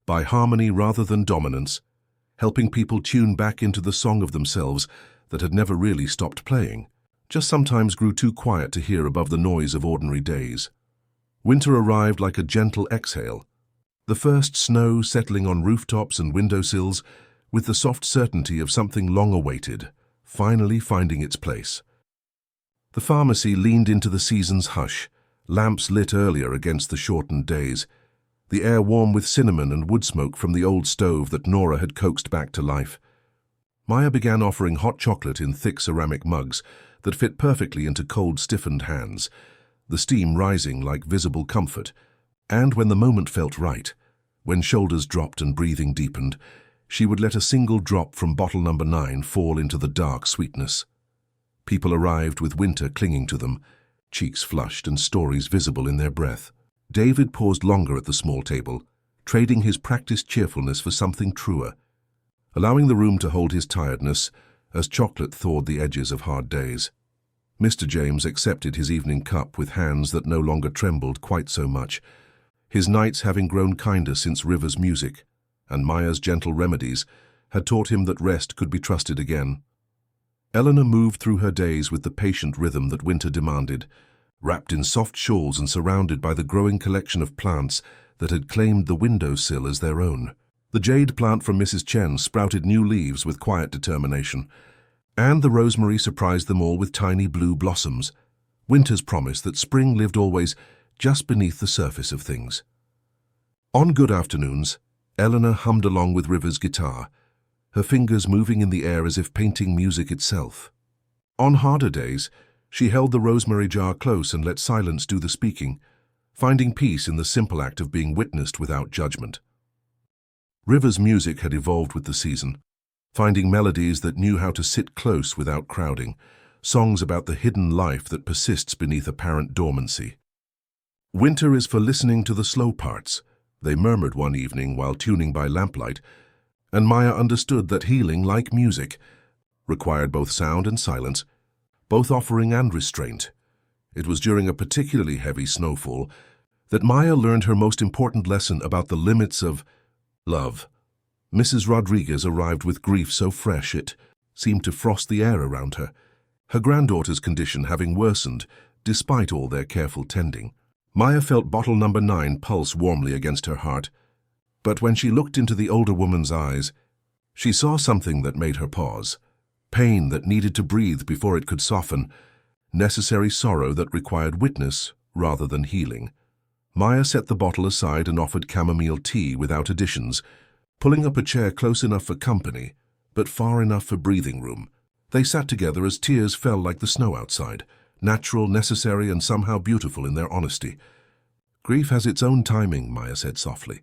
by harmony rather than dominance, helping people tune back into the song of themselves that had never really stopped playing, just sometimes grew too quiet to hear above the noise of ordinary days. Winter arrived like a gentle exhale, the first snow settling on rooftops and windowsills with the soft certainty of something long awaited, finally finding its place. The pharmacy leaned into the season's hush, lamps lit earlier against the shortened days, the air warm with cinnamon and wood smoke from the old stove that Nora had coaxed back to life. Maya began offering hot chocolate in thick ceramic mugs that fit perfectly into cold, stiffened hands, the steam rising like visible comfort, and when the moment felt right, when shoulders dropped and breathing deepened, she would let a single drop from Bottle Number 9 fall into the dark sweetness. People arrived with winter clinging to them, cheeks flushed and stories visible in their breath. David paused longer at the small table, trading his practiced cheerfulness for something truer, allowing the room to hold his tiredness as chocolate thawed the edges of hard days. Mr. James accepted his evening cup with hands that no longer trembled quite so much, his nights having grown kinder since River's music and Maya's gentle remedies had taught him that rest could be trusted again. Eleanor moved through her days with the patient rhythm that winter demanded, wrapped in soft shawls and surrounded by the growing collection of plants that had claimed the windowsill as their own. The jade plant from Mrs. Chen sprouted new leaves with quiet determination, and the rosemary surprised them all with tiny blue blossoms, winter's promise that spring lived always just beneath the surface of things. On good afternoons, Eleanor hummed along with River's guitar, her fingers moving in the air as if painting music itself. On harder days, she held the rosemary jar close and let silence do the speaking, finding peace in the simple act of being witnessed without judgment. River's music had evolved with the season, finding melodies that knew how to sit close without crowding, songs about the hidden life that persists beneath apparent dormancy. "Winter is for listening to the slow parts," they murmured one evening while tuning by lamplight, and Maya understood that healing, like music, required both sound and silence, both offering and restraint. It was during a particularly heavy snowfall that Maya learned her most important lesson about the limits of love. Mrs. Rodriguez arrived with grief so fresh it seemed to frost the air around her, her granddaughter's condition having worsened despite all their careful tending. Maya felt Bottle Number 9 pulse warmly against her heart, but when she looked into the older woman's eyes, she saw something that made her pause. Pain that needed to breathe before it could soften, necessary sorrow that required witness rather than healing. Maya set the bottle aside and offered chamomile tea without additions, pulling up a chair close enough for company, but far enough for breathing room. They sat together as tears fell like the snow outside, natural, necessary, and somehow beautiful in their honesty. "Grief has its own timing," Maya said softly,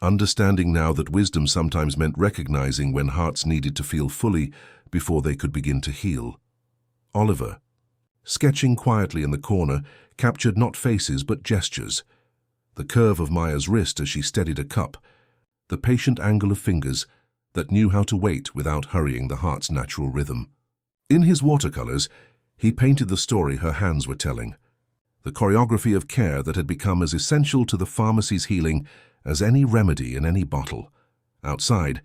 understanding now that wisdom sometimes meant recognizing when hearts needed to feel fully before they could begin to heal. Oliver, sketching quietly in the corner, captured not faces but gestures. The curve of Maya's wrist as she steadied a cup, the patient angle of fingers that knew how to wait without hurrying the heart's natural rhythm. In his watercolors, he painted the story her hands were telling, the choreography of care that had become as essential to the pharmacy's healing as any remedy in any bottle. Outside,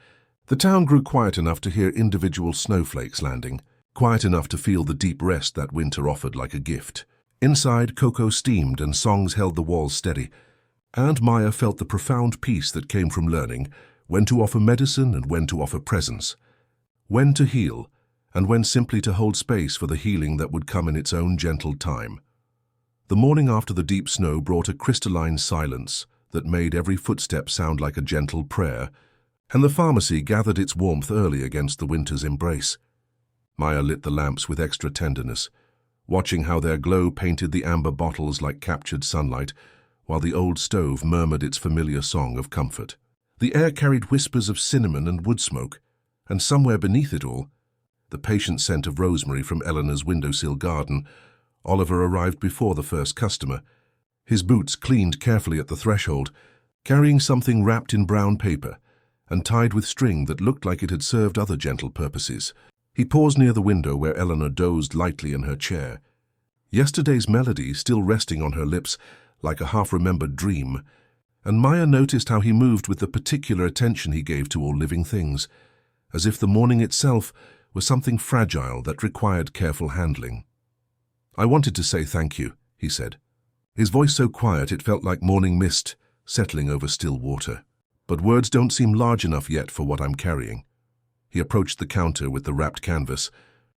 the town grew quiet enough to hear individual snowflakes landing, quiet enough to feel the deep rest that winter offered like a gift. Inside, cocoa steamed and songs held the walls steady, and Maya felt the profound peace that came from learning, when to offer medicine and when to offer presence, when to heal and when simply to hold space for the healing that would come in its own gentle time. The morning after the deep snow brought a crystalline silence that made every footstep sound like a gentle prayer, and the pharmacy gathered its warmth early against the winter's embrace. Maya lit the lamps with extra tenderness, watching how their glow painted the amber bottles like captured sunlight, while the old stove murmured its familiar song of comfort. The air carried whispers of cinnamon and wood smoke, and somewhere beneath it all, the patient scent of rosemary from Eleanor's windowsill garden. Oliver arrived before the first customer, his boots cleaned carefully at the threshold, carrying something wrapped in brown paper and tied with string that looked like it had served other gentle purposes. He paused near the window where Eleanor dozed lightly in her chair, yesterday's melody still resting on her lips like a half-remembered dream, and Maya noticed how he moved with the particular attention he gave to all living things, as if the morning itself was something fragile that required careful handling. "I wanted to say thank you," he said, his voice so quiet it felt like morning mist settling over still water. "But words don't seem large enough yet for what I'm carrying." He approached the counter with the wrapped canvas,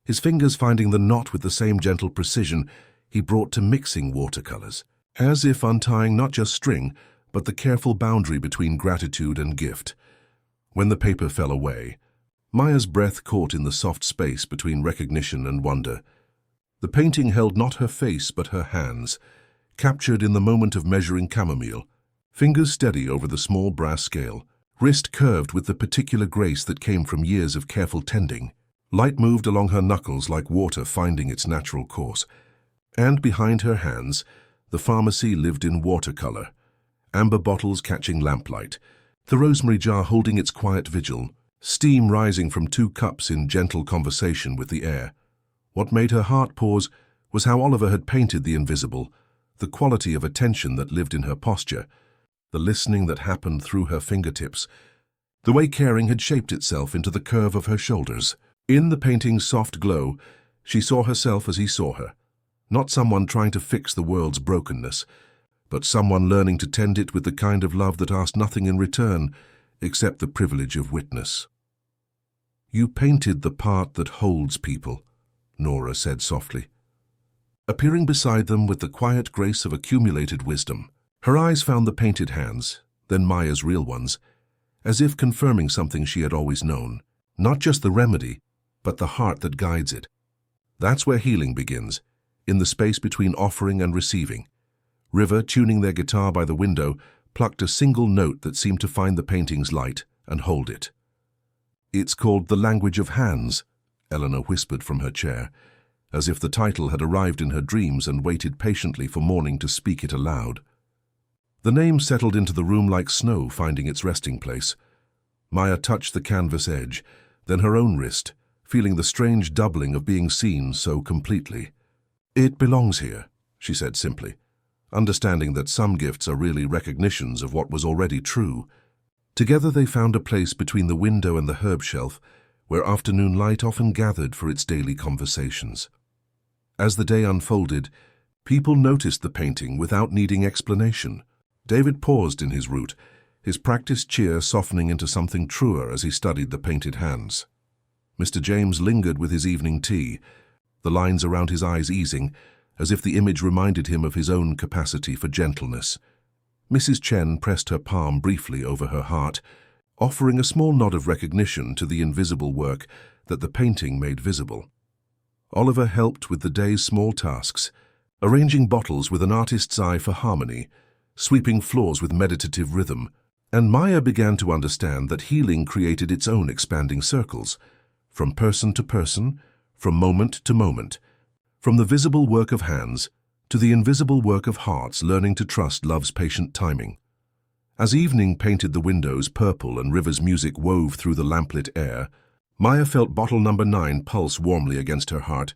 his fingers finding the knot with the same gentle precision he brought to mixing watercolors, as if untying not just string, but the careful boundary between gratitude and gift. When the paper fell away, Maya's breath caught in the soft space between recognition and wonder. The painting held not her face but her hands, captured in the moment of measuring chamomile, fingers steady over the small brass scale, wrist curved with the particular grace that came from years of careful tending. Light moved along her knuckles like water finding its natural course. And behind her hands, the pharmacy lived in watercolor, amber bottles catching lamplight, the rosemary jar holding its quiet vigil, steam rising from 2 cups in gentle conversation with the air. What made her heart pause was how Oliver had painted the invisible, the quality of attention that lived in her posture, the listening that happened through her fingertips, the way caring had shaped itself into the curve of her shoulders. In the painting's soft glow, she saw herself as he saw her, not someone trying to fix the world's brokenness, but someone learning to tend it with the kind of love that asked nothing in return except the privilege of witness. "You painted the part that holds people," Nora said softly, appearing beside them with the quiet grace of accumulated wisdom. Her eyes found the painted hands, then Maya's real ones, as if confirming something she had always known, not just the remedy, but the heart that guides it. That's where healing begins, in the space between offering and receiving. River, tuning their guitar by the window, plucked a single note that seemed to find the painting's light and hold it. "It's called The Language of Hands," Eleanor whispered from her chair, as if the title had arrived in her dreams and waited patiently for morning to speak it aloud. The name settled into the room like snow finding its resting place. Maya touched the canvas edge, then her own wrist, feeling the strange doubling of being seen so completely. "It belongs here," she said simply, understanding that some gifts are really recognitions of what was already true. Together they found a place between the window and the herb shelf, where afternoon light often gathered for its daily conversations. As the day unfolded, people noticed the painting without needing explanation. David paused in his route, his practiced cheer softening into something truer as he studied the painted hands. Mr. James lingered with his evening tea, the lines around his eyes easing, as if the image reminded him of his own capacity for gentleness. Mrs. Chen pressed her palm briefly over her heart, offering a small nod of recognition to the invisible work that the painting made visible. Oliver helped with the day's small tasks, arranging bottles with an artist's eye for harmony, sweeping floors with meditative rhythm, and Maya began to understand that healing created its own expanding circles, from person to person, from moment to moment, from the visible work of hands to the invisible work of hearts learning to trust love's patient timing. As evening painted the windows purple and River's music wove through the lamplit air, Maya felt bottle number 9 pulse warmly against her heart,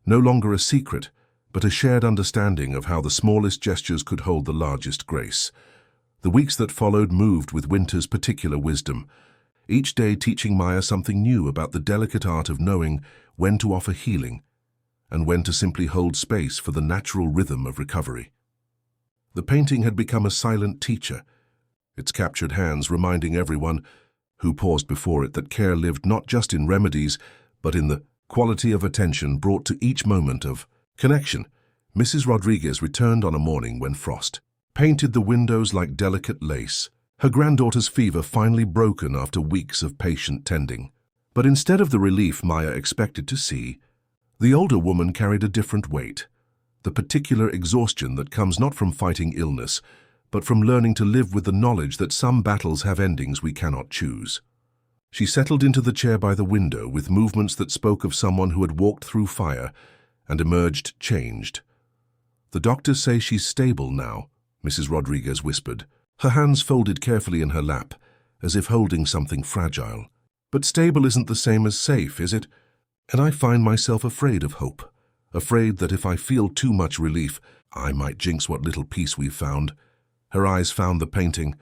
no longer a secret, but a shared understanding of how the smallest gestures could hold the largest grace. The weeks that followed moved with winter's particular wisdom, each day teaching Maya something new about the delicate art of knowing when to offer healing and when to simply hold space for the natural rhythm of recovery. The painting had become a silent teacher, its captured hands reminding everyone who paused before it that care lived not just in remedies, but in the quality of attention brought to each moment of connection. Mrs. Rodriguez returned on a morning when frost painted the windows like delicate lace, her granddaughter's fever finally broken after weeks of patient tending. But instead of the relief Maya expected to see, the older woman carried a different weight, the particular exhaustion that comes not from fighting illness, but from learning to live with the knowledge that some battles have endings we cannot choose. She settled into the chair by the window with movements that spoke of someone who had walked through fire and emerged changed. "The doctors say she's stable now," Mrs. Rodriguez whispered, her hands folded carefully in her lap, as if holding something fragile. "But stable isn't the same as safe, is it? And I find myself afraid of hope, afraid that if I feel too much relief, I might jinx what little peace we've found." Her eyes found the painting,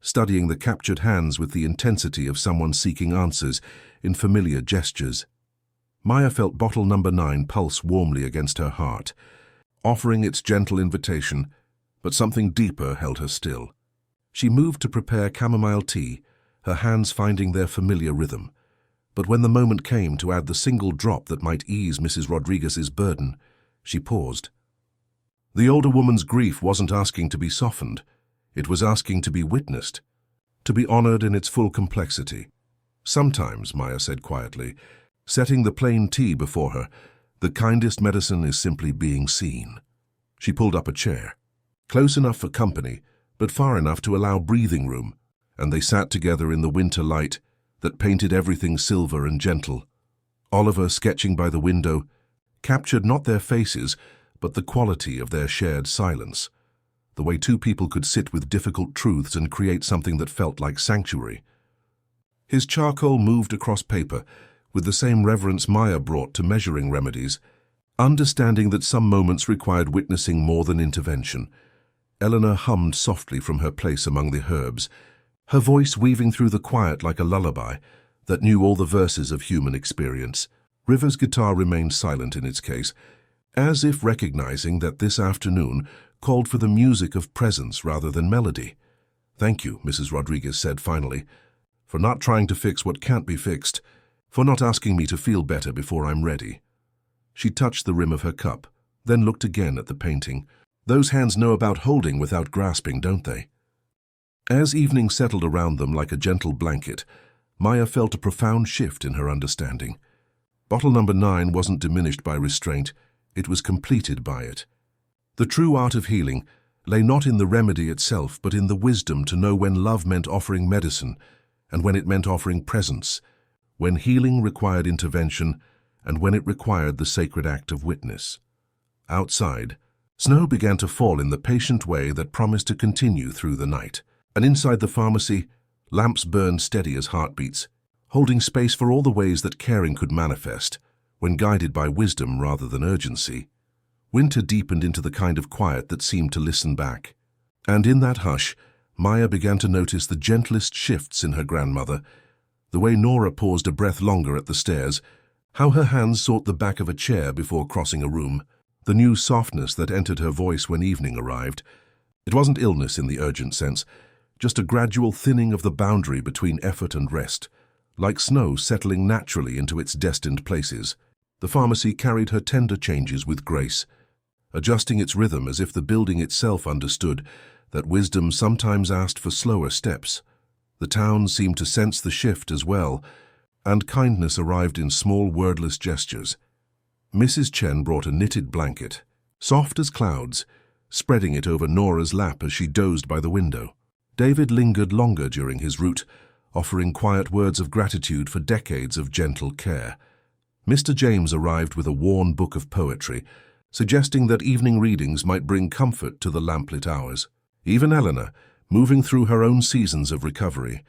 studying the captured hands with the intensity of someone seeking answers in familiar gestures. Maya felt bottle number 9 pulse warmly against her heart, offering its gentle invitation, but something deeper held her still. She moved to prepare chamomile tea, her hands finding their familiar rhythm. But when the moment came to add the single drop that might ease Mrs. Rodriguez's burden, she paused. The older woman's grief wasn't asking to be softened. It was asking to be witnessed, to be honored in its full complexity. "Sometimes," Maya said quietly, setting the plain tea before her, "the kindest medicine is simply being seen." She pulled up a chair, close enough for company, but far enough to allow breathing room, and they sat together in the winter light that painted everything silver and gentle. Oliver, sketching by the window, captured not their faces, but the quality of their shared silence, the way two people could sit with difficult truths and create something that felt like sanctuary. His charcoal moved across paper with the same reverence Maya brought to measuring remedies, understanding that some moments required witnessing more than intervention. Eleanor hummed softly from her place among the herbs, her voice weaving through the quiet like a lullaby that knew all the verses of human experience. River's guitar remained silent in its case, as if recognizing that this afternoon called for the music of presence rather than melody. "Thank you," Mrs. Rodriguez said finally, "for not trying to fix what can't be fixed, for not asking me to feel better before I'm ready." She touched the rim of her cup, then looked again at the painting. "Those hands know about holding without grasping, don't they?" As evening settled around them like a gentle blanket, Maya felt a profound shift in her understanding. Bottle number 9 wasn't diminished by restraint, it was completed by it. The true art of healing lay not in the remedy itself, but in the wisdom to know when love meant offering medicine, and when it meant offering presence, when healing required intervention, and when it required the sacred act of witness. Outside, snow began to fall in the patient way that promised to continue through the night. And inside the pharmacy, lamps burned steady as heartbeats, holding space for all the ways that caring could manifest, when guided by wisdom rather than urgency. Winter deepened into the kind of quiet that seemed to listen back. And in that hush, Maya began to notice the gentlest shifts in her grandmother, the way Nora paused a breath longer at the stairs, how her hands sought the back of a chair before crossing a room, the new softness that entered her voice when evening arrived. It wasn't illness in the urgent sense, just a gradual thinning of the boundary between effort and rest, like snow settling naturally into its destined places. The pharmacy carried her tender changes with grace, adjusting its rhythm as if the building itself understood that wisdom sometimes asked for slower steps. The town seemed to sense the shift as well, and kindness arrived in small wordless gestures. Mrs. Chen brought a knitted blanket, soft as clouds, spreading it over Nora's lap as she dozed by the window. David lingered longer during his route, offering quiet words of gratitude for decades of gentle care. Mr. James arrived with a worn book of poetry, suggesting that evening readings might bring comfort to the lamplit hours. Even Eleanor, moving through her own seasons of recovery,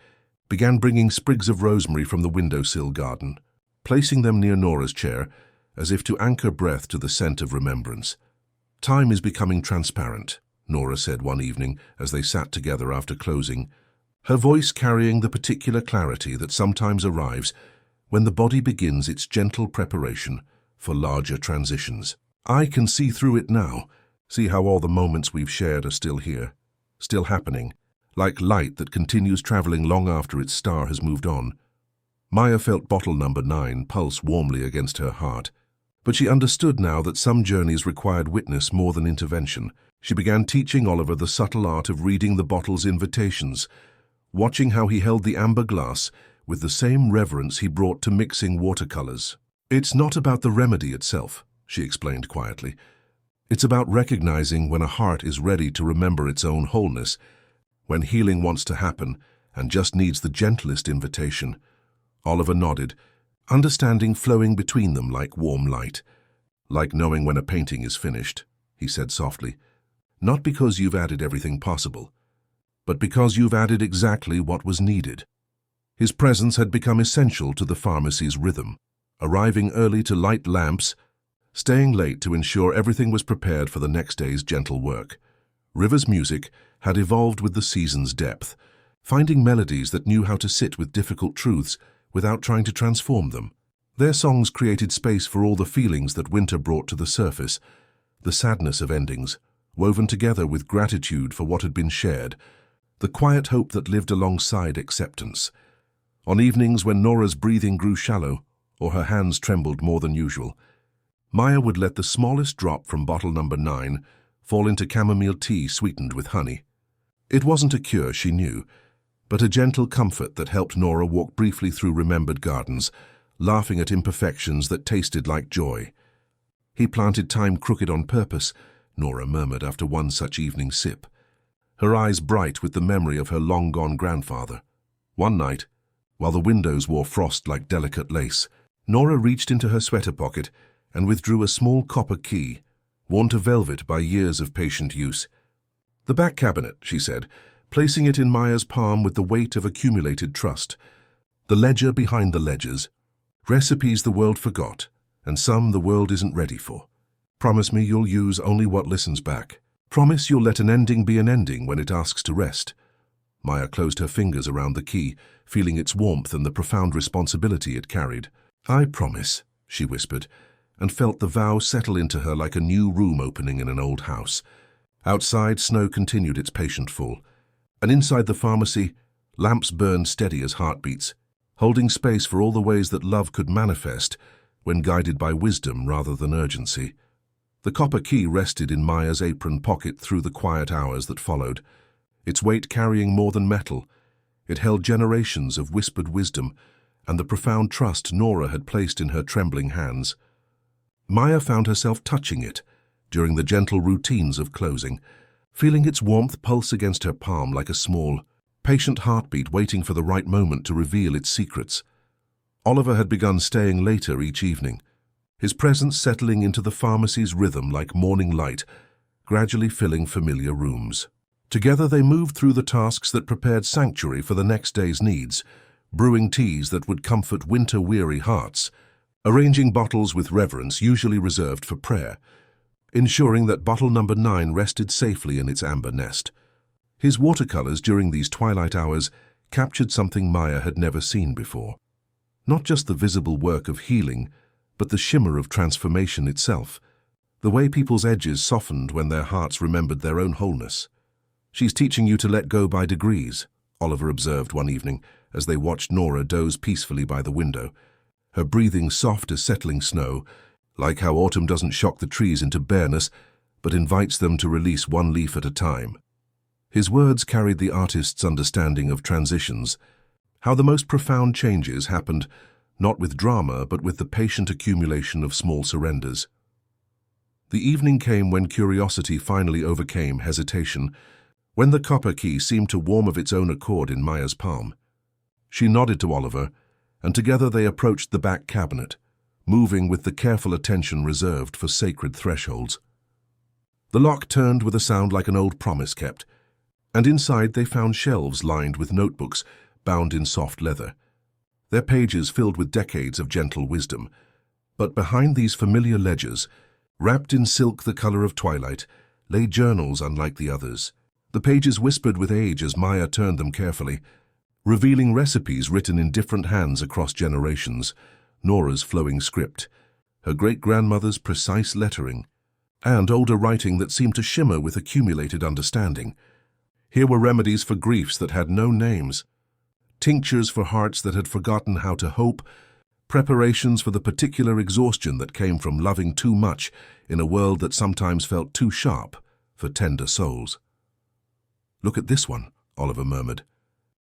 began bringing sprigs of rosemary from the windowsill garden, placing them near Nora's chair, as if to anchor breath to the scent of remembrance. "Time is becoming transparent," Nora said one evening as they sat together after closing, her voice carrying the particular clarity that sometimes arrives when the body begins its gentle preparation for larger transitions. "I can see through it now, see how all the moments we've shared are still here, still happening, like light that continues traveling long after its star has moved on. Maya felt bottle number 9 pulse warmly against her heart. But she understood now that some journeys required witness more than intervention. She began teaching Oliver the subtle art of reading the bottle's invitations, watching how he held the amber glass with the same reverence he brought to mixing watercolors. "It's not about the remedy itself," she explained quietly. "It's about recognizing when a heart is ready to remember its own wholeness, when healing wants to happen and just needs the gentlest invitation." Oliver nodded, understanding flowing between them like warm light. "Like knowing when a painting is finished," he said softly. "Not because you've added everything possible, but because you've added exactly what was needed." His presence had become essential to the pharmacy's rhythm, arriving early to light lamps, staying late to ensure everything was prepared for the next day's gentle work. River's music had evolved with the season's depth, finding melodies that knew how to sit with difficult truths without trying to transform them. Their songs created space for all the feelings that winter brought to the surface, the sadness of endings, woven together with gratitude for what had been shared, the quiet hope that lived alongside acceptance. On evenings when Nora's breathing grew shallow, or her hands trembled more than usual, Maya would let the smallest drop from bottle number 9 fall into chamomile tea sweetened with honey. It wasn't a cure, she knew, but a gentle comfort that helped Nora walk briefly through remembered gardens, laughing at imperfections that tasted like joy. "He planted time crooked on purpose," Nora murmured after one such evening sip, her eyes bright with the memory of her long-gone grandfather. One night, while the windows wore frost like delicate lace, Nora reached into her sweater pocket and withdrew a small copper key, worn to velvet by years of patient use. "The back cabinet," she said, placing it in Maya's palm with the weight of accumulated trust. "The ledger behind the ledgers. Recipes the world forgot, and some the world isn't ready for. Promise me you'll use only what listens back. Promise you'll let an ending be an ending when it asks to rest." Maya closed her fingers around the key, feeling its warmth and the profound responsibility it carried. "I promise," she whispered, and felt the vow settle into her like a new room opening in an old house. Outside, snow continued its patient fall, and inside the pharmacy, lamps burned steady as heartbeats, holding space for all the ways that love could manifest when guided by wisdom rather than urgency. The copper key rested in Maya's apron pocket through the quiet hours that followed, its weight carrying more than metal. It held generations of whispered wisdom and the profound trust Nora had placed in her trembling hands. Maya found herself touching it during the gentle routines of closing, feeling its warmth pulse against her palm like a small, patient heartbeat waiting for the right moment to reveal its secrets. Oliver had begun staying later each evening, his presence settling into the pharmacy's rhythm like morning light, gradually filling familiar rooms. Together they moved through the tasks that prepared sanctuary for the next day's needs, brewing teas that would comfort winter-weary hearts, arranging bottles with reverence usually reserved for prayer, ensuring that bottle number 9 rested safely in its amber nest. His watercolors during these twilight hours captured something Maya had never seen before. Not just the visible work of healing, but the shimmer of transformation itself, the way people's edges softened when their hearts remembered their own wholeness. "She's teaching you to let go by degrees," Oliver observed one evening as they watched Nora doze peacefully by the window, her breathing soft as settling snow, like how autumn doesn't shock the trees into bareness, but invites them to release one leaf at a time. His words carried the artist's understanding of transitions, how the most profound changes happened not with drama but with the patient accumulation of small surrenders. The evening came when curiosity finally overcame hesitation, when the copper key seemed to warm of its own accord in Maya's palm. She nodded to Oliver, and together they approached the back cabinet, moving with the careful attention reserved for sacred thresholds. The lock turned with a sound like an old promise kept, and inside they found shelves lined with notebooks bound in soft leather, their pages filled with decades of gentle wisdom. But behind these familiar ledgers, wrapped in silk the color of twilight, lay journals unlike the others. The pages whispered with age as Maya turned them carefully, revealing recipes written in different hands across generations, Nora's flowing script, her great-grandmother's precise lettering, and older writing that seemed to shimmer with accumulated understanding. Here were remedies for griefs that had no names, tinctures for hearts that had forgotten how to hope, preparations for the particular exhaustion that came from loving too much in a world that sometimes felt too sharp for tender souls. "Look at this one," Oliver murmured,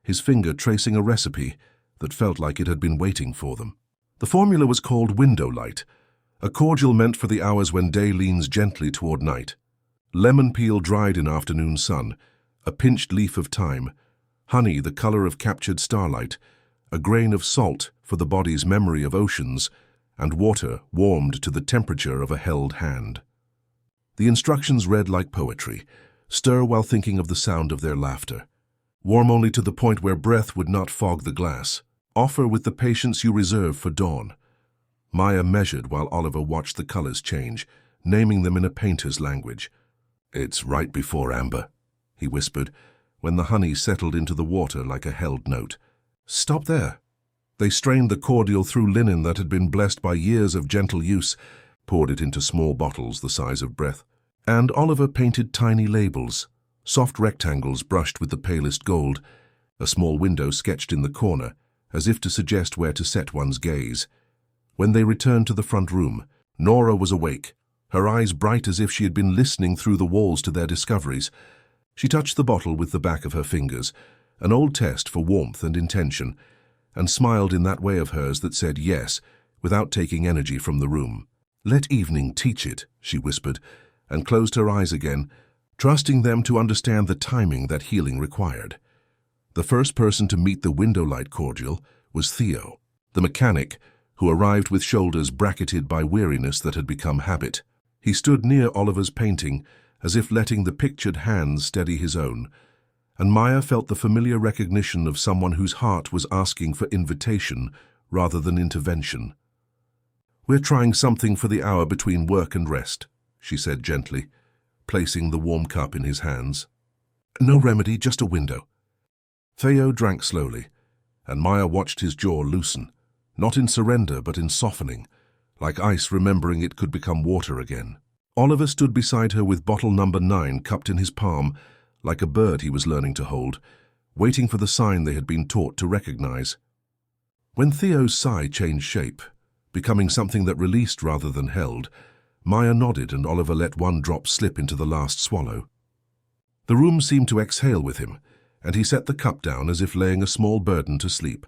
his finger tracing a recipe that felt like it had been waiting for them. The formula was called window light, a cordial meant for the hours when day leans gently toward night. Lemon peel dried in afternoon sun, a pinched leaf of thyme, honey the color of captured starlight, a grain of salt for the body's memory of oceans, and water warmed to the temperature of a held hand. The instructions read like poetry: stir while thinking of the sound of their laughter. Warm only to the point where breath would not fog the glass. Offer with the patience you reserve for dawn. Maya measured while Oliver watched the colors change, naming them in a painter's language. "It's right before amber," he whispered, when the honey settled into the water like a held note. "Stop there." They strained the cordial through linen that had been blessed by years of gentle use, poured it into small bottles the size of breath, and Oliver painted tiny labels, soft rectangles brushed with the palest gold, a small window sketched in the corner, as if to suggest where to set one's gaze. When they returned to the front room, Nora was awake, her eyes bright as if she had been listening through the walls to their discoveries. She touched the bottle with the back of her fingers, an old test for warmth and intention, and smiled in that way of hers that said yes, without taking energy from the room. "Let evening teach it," she whispered, and closed her eyes again, trusting them to understand the timing that healing required. The first person to meet the window light cordial was Theo, the mechanic, who arrived with shoulders bracketed by weariness that had become habit. He stood near Oliver's painting, as if letting the pictured hands steady his own, and Maya felt the familiar recognition of someone whose heart was asking for invitation rather than intervention. "We're trying something for the hour between work and rest," she said gently, placing the warm cup in his hands. "No remedy, just a window." Theo drank slowly, and Maya watched his jaw loosen, not in surrender but in softening, like ice remembering it could become water again. Oliver stood beside her with bottle number 9 cupped in his palm, like a bird he was learning to hold, waiting for the sign they had been taught to recognize. When Theo's sigh changed shape, becoming something that released rather than held, Maya nodded and Oliver let one drop slip into the last swallow. The room seemed to exhale with him, and he set the cup down as if laying a small burden to sleep.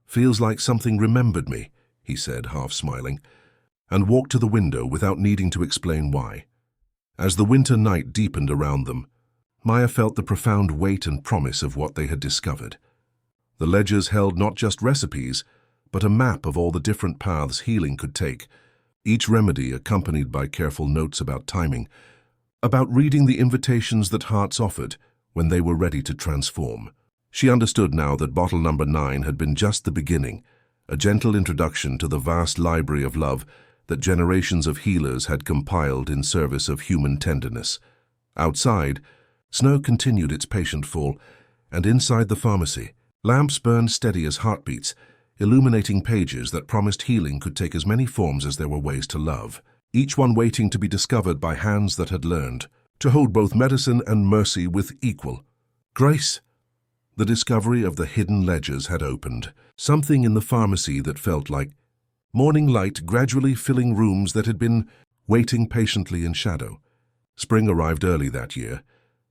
"Feels like something remembered me," he said, half smiling, and walked to the window without needing to explain why. As the winter night deepened around them, Maya felt the profound weight and promise of what they had discovered. The ledgers held not just recipes, but a map of all the different paths healing could take, each remedy accompanied by careful notes about timing, about reading the invitations that hearts offered when they were ready to transform. She understood now that bottle number 9 had been just the beginning, a gentle introduction to the vast library of love that generations of healers had compiled in service of human tenderness. Outside, snow continued its patient fall, and inside the pharmacy, lamps burned steady as heartbeats, illuminating pages that promised healing could take as many forms as there were ways to love, each one waiting to be discovered by hands that had learned to hold both medicine and mercy with equal grace. The discovery of the hidden ledgers had opened, something in the pharmacy that felt like morning light gradually filling rooms that had been waiting patiently in shadow. Spring arrived early that year,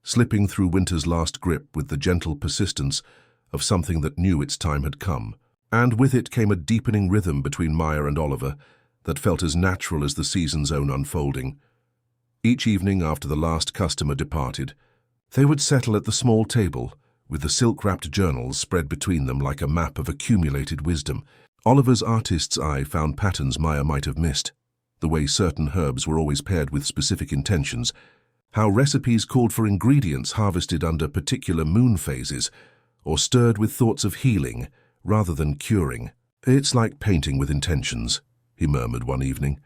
slipping through winter's last grip with the gentle persistence of something that knew its time had come. And with it came a deepening rhythm between Maya and Oliver that felt as natural as the season's own unfolding. Each evening after the last customer departed, they would settle at the small table, with the silk-wrapped journals spread between them like a map of accumulated wisdom. Oliver's artist's eye found patterns Maya might have missed, the way certain herbs were always paired with specific intentions, how recipes called for ingredients harvested under particular moon phases, or stirred with thoughts of healing rather than curing. "It's like painting with intentions," he murmured one evening,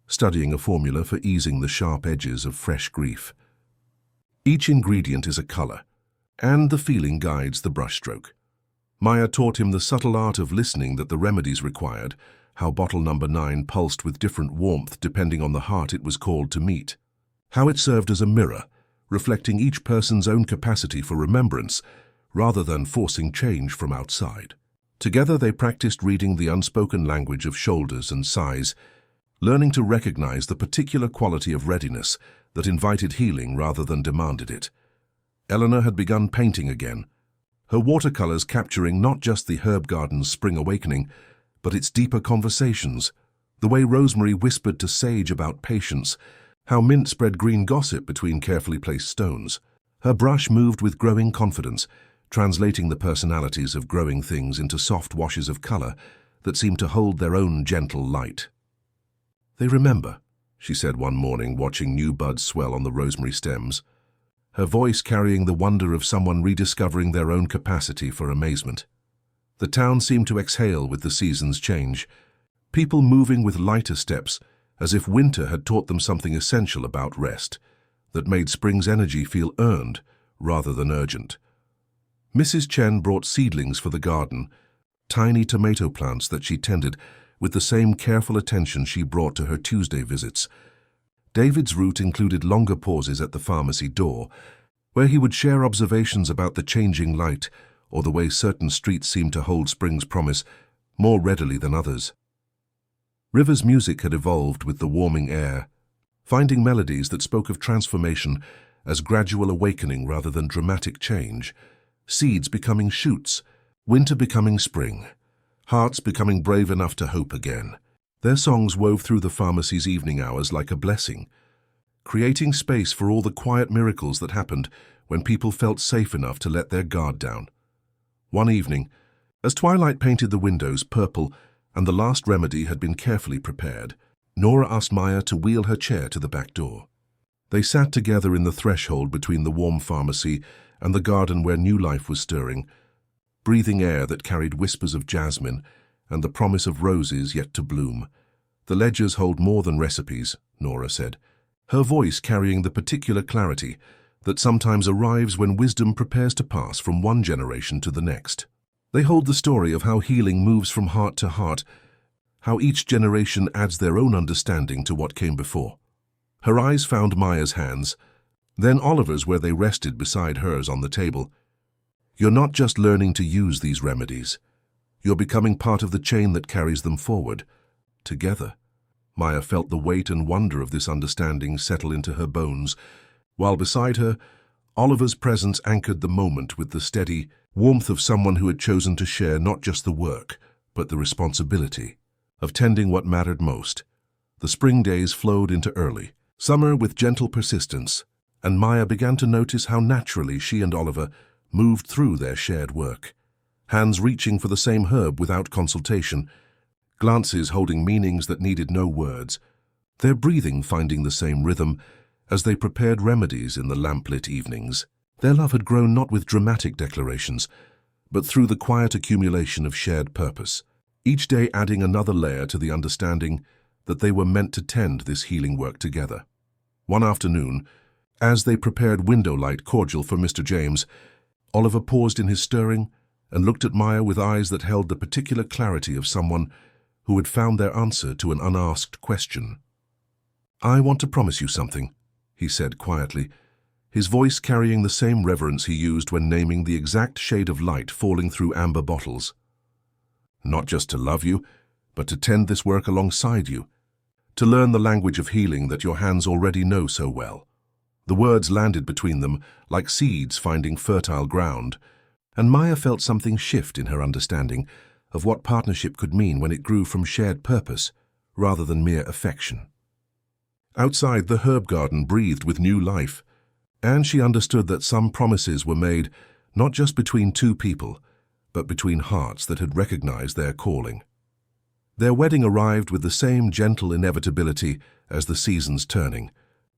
studying a formula for easing the sharp edges of fresh grief. Each ingredient is a color, and the feeling guides the brushstroke. Maya taught him the subtle art of listening that the remedies required, how bottle number 9 pulsed with different warmth depending on the heart it was called to meet, how it served as a mirror, reflecting each person's own capacity for remembrance, rather than forcing change from outside. Together they practiced reading the unspoken language of shoulders and sighs, learning to recognize the particular quality of readiness that invited healing rather than demanded it. Eleanor had begun painting again, her watercolors capturing not just the herb garden's spring awakening, but its deeper conversations, the way Rosemary whispered to Sage about patience, how Mint spread green gossip between carefully placed stones. Her brush moved with growing confidence, translating the personalities of growing things into soft washes of color that seemed to hold their own gentle light. "They remember," she said one morning, watching new buds swell on the rosemary stems, her voice carrying the wonder of someone rediscovering their own capacity for amazement. The town seemed to exhale with the season's change, people moving with lighter steps, as if winter had taught them something essential about rest, that made spring's energy feel earned rather than urgent. Mrs. Chen brought seedlings for the garden, tiny tomato plants that she tended with the same careful attention she brought to her Tuesday visits. David's route included longer pauses at the pharmacy door, where he would share observations about the changing light or the way certain streets seemed to hold spring's promise more readily than others. River's music had evolved with the warming air, finding melodies that spoke of transformation as gradual awakening rather than dramatic change, seeds becoming shoots, winter becoming spring, hearts becoming brave enough to hope again. Their songs wove through the pharmacy's evening hours like a blessing, creating space for all the quiet miracles that happened when people felt safe enough to let their guard down. One evening, as twilight painted the windows purple and the last remedy had been carefully prepared, Nora asked Maya to wheel her chair to the back door. They sat together in the threshold between the warm pharmacy and the garden where new life was stirring, breathing air that carried whispers of jasmine and the promise of roses yet to bloom. "The ledgers hold more than recipes," Nora said, her voice carrying the particular clarity that sometimes arrives when wisdom prepares to pass from one generation to the next. They hold the story of how healing moves from heart to heart, how each generation adds their own understanding to what came before. Her eyes found Maya's hands, then Oliver's where they rested beside hers on the table. "You're not just learning to use these remedies. You're becoming part of the chain that carries them forward, together." Maya felt the weight and wonder of this understanding settle into her bones, while beside her, Oliver's presence anchored the moment with the steady warmth of someone who had chosen to share not just the work, but the responsibility of tending what mattered most. The spring days flowed into early summer with gentle persistence, and Maya began to notice how naturally she and Oliver moved through their shared work, hands reaching for the same herb without consultation, glances holding meanings that needed no words, their breathing finding the same rhythm as they prepared remedies in the lamplit evenings. Their love had grown not with dramatic declarations, but through the quiet accumulation of shared purpose, each day adding another layer to the understanding that they were meant to tend this healing work together. One afternoon, as they prepared window light cordial for Mr. James, Oliver paused in his stirring and looked at Maya with eyes that held the particular clarity of someone who had found their answer to an unasked question. "I want to promise you something," he said quietly, his voice carrying the same reverence he used when naming the exact shade of light falling through amber bottles. "Not just to love you, but to tend this work alongside you, to learn the language of healing that your hands already know so well." The words landed between them like seeds finding fertile ground, and Maya felt something shift in her understanding of what partnership could mean when it grew from shared purpose rather than mere affection. Outside, the herb garden breathed with new life, and she understood that some promises were made not just between two people, but between hearts that had recognized their calling. Their wedding arrived with the same gentle inevitability as the seasons turning,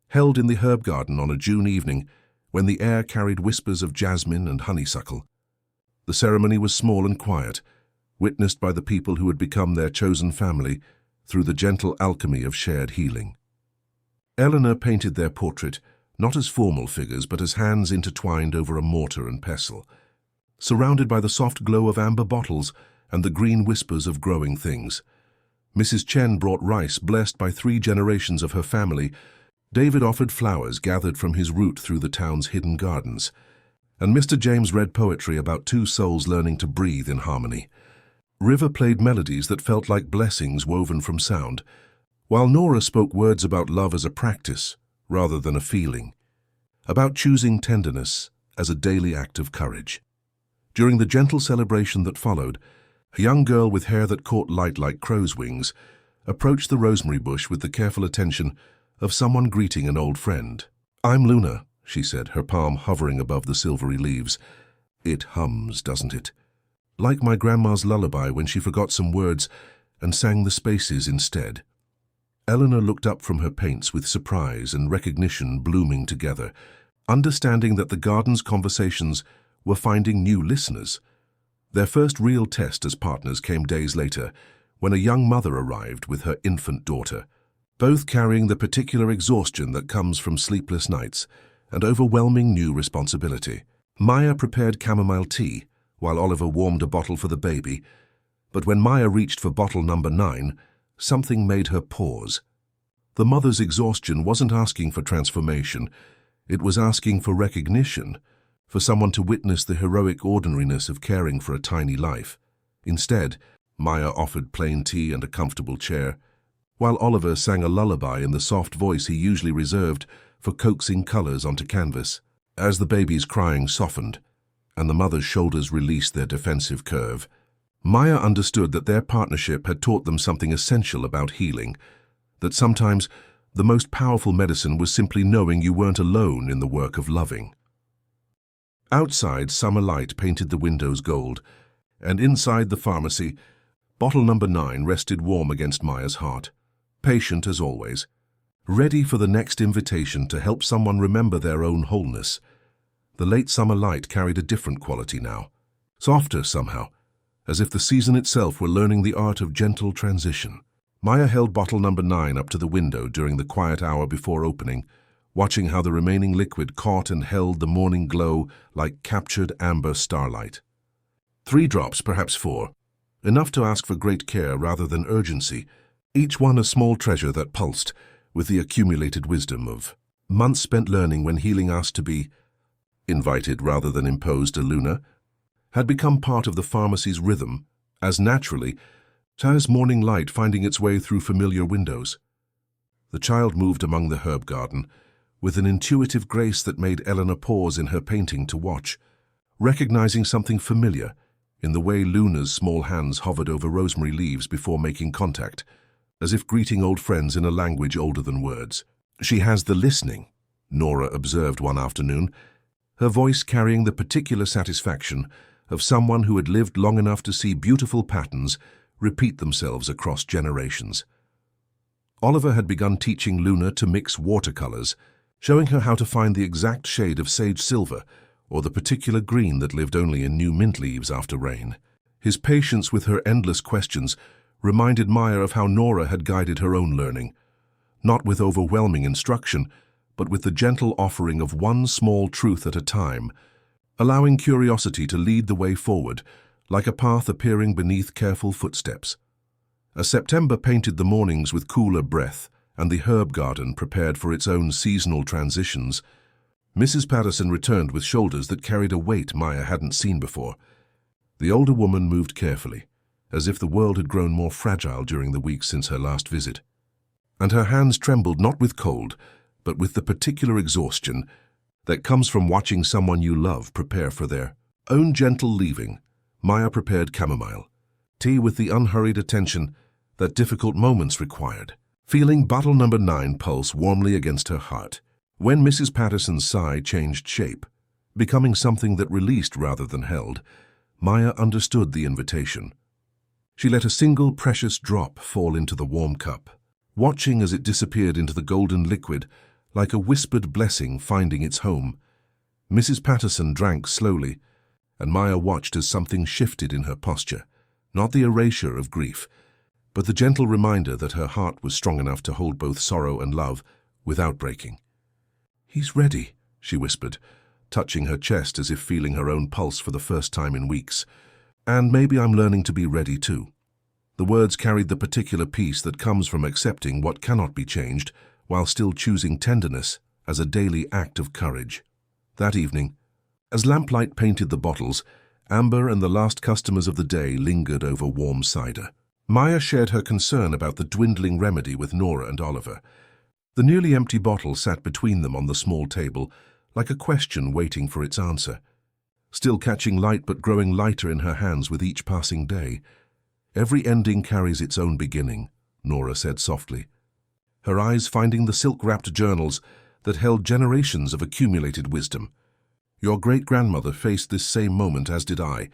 held in the herb garden on a June evening when the air carried whispers of jasmine and honeysuckle. The ceremony was small and quiet, witnessed by the people who had become their chosen family through the gentle alchemy of shared healing. Eleanor painted their portrait, not as formal figures, but as hands intertwined over a mortar and pestle, surrounded by the soft glow of amber bottles and the green whispers of growing things. Mrs. Chen brought rice blessed by 3 generations of her family, David offered flowers gathered from his route through the town's hidden gardens, and Mr. James read poetry about two souls learning to breathe in harmony. River played melodies that felt like blessings woven from sound, while Nora spoke words about love as a practice rather than a feeling, about choosing tenderness as a daily act of courage. During the gentle celebration that followed, a young girl with hair that caught light like crow's wings approached the rosemary bush with the careful attention of someone greeting an old friend. "I'm Luna," she said, her palm hovering above the silvery leaves. "It hums, doesn't it? Like my grandma's lullaby when she forgot some words and sang the spaces instead." Eleanor looked up from her paints with surprise and recognition blooming together, understanding that the garden's conversations were finding new listeners. Their first real test as partners came days later, when a young mother arrived with her infant daughter, both carrying the particular exhaustion that comes from sleepless nights and overwhelming new responsibility. Maya prepared chamomile tea, while Oliver warmed a bottle for the baby, but when Maya reached for bottle number 9, something made her pause. The mother's exhaustion wasn't asking for transformation, it was asking for recognition, for someone to witness the heroic ordinariness of caring for a tiny life. Instead, Maya offered plain tea and a comfortable chair, while Oliver sang a lullaby in the soft voice he usually reserved for coaxing colors onto canvas. As the baby's crying softened, and the mother's shoulders released their defensive curve, Maya understood that their partnership had taught them something essential about healing, that sometimes the most powerful medicine was simply knowing you weren't alone in the work of loving. Outside, summer light painted the windows gold, and inside the pharmacy, bottle number 9 rested warm against Maya's heart, patient as always, ready for the next invitation to help someone remember their own wholeness. The late summer light carried a different quality now, softer somehow, as if the season itself were learning the art of gentle transition. Maya held bottle number 9 up to the window during the quiet hour before opening, watching how the remaining liquid caught and held the morning glow like captured amber starlight. 3 drops, perhaps 4, enough to ask for great care rather than urgency, each one a small treasure that pulsed with the accumulated wisdom of months spent learning when healing asked to be invited rather than imposed. Luna had become part of the pharmacy's rhythm, as naturally as morning light finding its way through familiar windows. The child moved among the herb garden with an intuitive grace that made Eleanor pause in her painting to watch, recognizing something familiar in the way Luna's small hands hovered over rosemary leaves before making contact, as if greeting old friends in a language older than words. "She has the listening," Nora observed one afternoon, her voice carrying the particular satisfaction of someone who had lived long enough to see beautiful patterns repeat themselves across generations. Oliver had begun teaching Luna to mix watercolors, showing her how to find the exact shade of sage silver or the particular green that lived only in new mint leaves after rain. His patience with her endless questions reminded Maya of how Nora had guided her own learning, not with overwhelming instruction, but with the gentle offering of one small truth at a time, allowing curiosity to lead the way forward, like a path appearing beneath careful footsteps. As September painted the mornings with cooler breath and the herb garden prepared for its own seasonal transitions, Mrs. Patterson returned with shoulders that carried a weight Maya hadn't seen before. The older woman moved carefully, as if the world had grown more fragile during the weeks since her last visit. And her hands trembled not with cold, but with the particular exhaustion that comes from watching someone you love prepare for their own gentle leaving. Maya prepared chamomile tea with the unhurried attention that difficult moments required, feeling bottle number 9 pulse warmly against her heart. When Mrs. Patterson's sigh changed shape, becoming something that released rather than held, Maya understood the invitation. She let a single precious drop fall into the warm cup, watching as it disappeared into the golden liquid like a whispered blessing finding its home. Mrs. Patterson drank slowly, and Maya watched as something shifted in her posture, not the erasure of grief, but the gentle reminder that her heart was strong enough to hold both sorrow and love without breaking. "He's ready," she whispered, touching her chest as if feeling her own pulse for the first time in weeks. "And maybe I'm learning to be ready too." The words carried the particular peace that comes from accepting what cannot be changed while still choosing tenderness as a daily act of courage. That evening, as lamplight painted the bottles, Amber and the last customers of the day lingered over warm cider. Maya shared her concern about the dwindling remedy with Nora and Oliver. The nearly empty bottle sat between them on the small table, like a question waiting for its answer, still catching light but growing lighter in her hands with each passing day. "Every ending carries its own beginning," Nora said softly, her eyes finding the silk-wrapped journals that held generations of accumulated wisdom. "Your great-grandmother faced this same moment, as did I,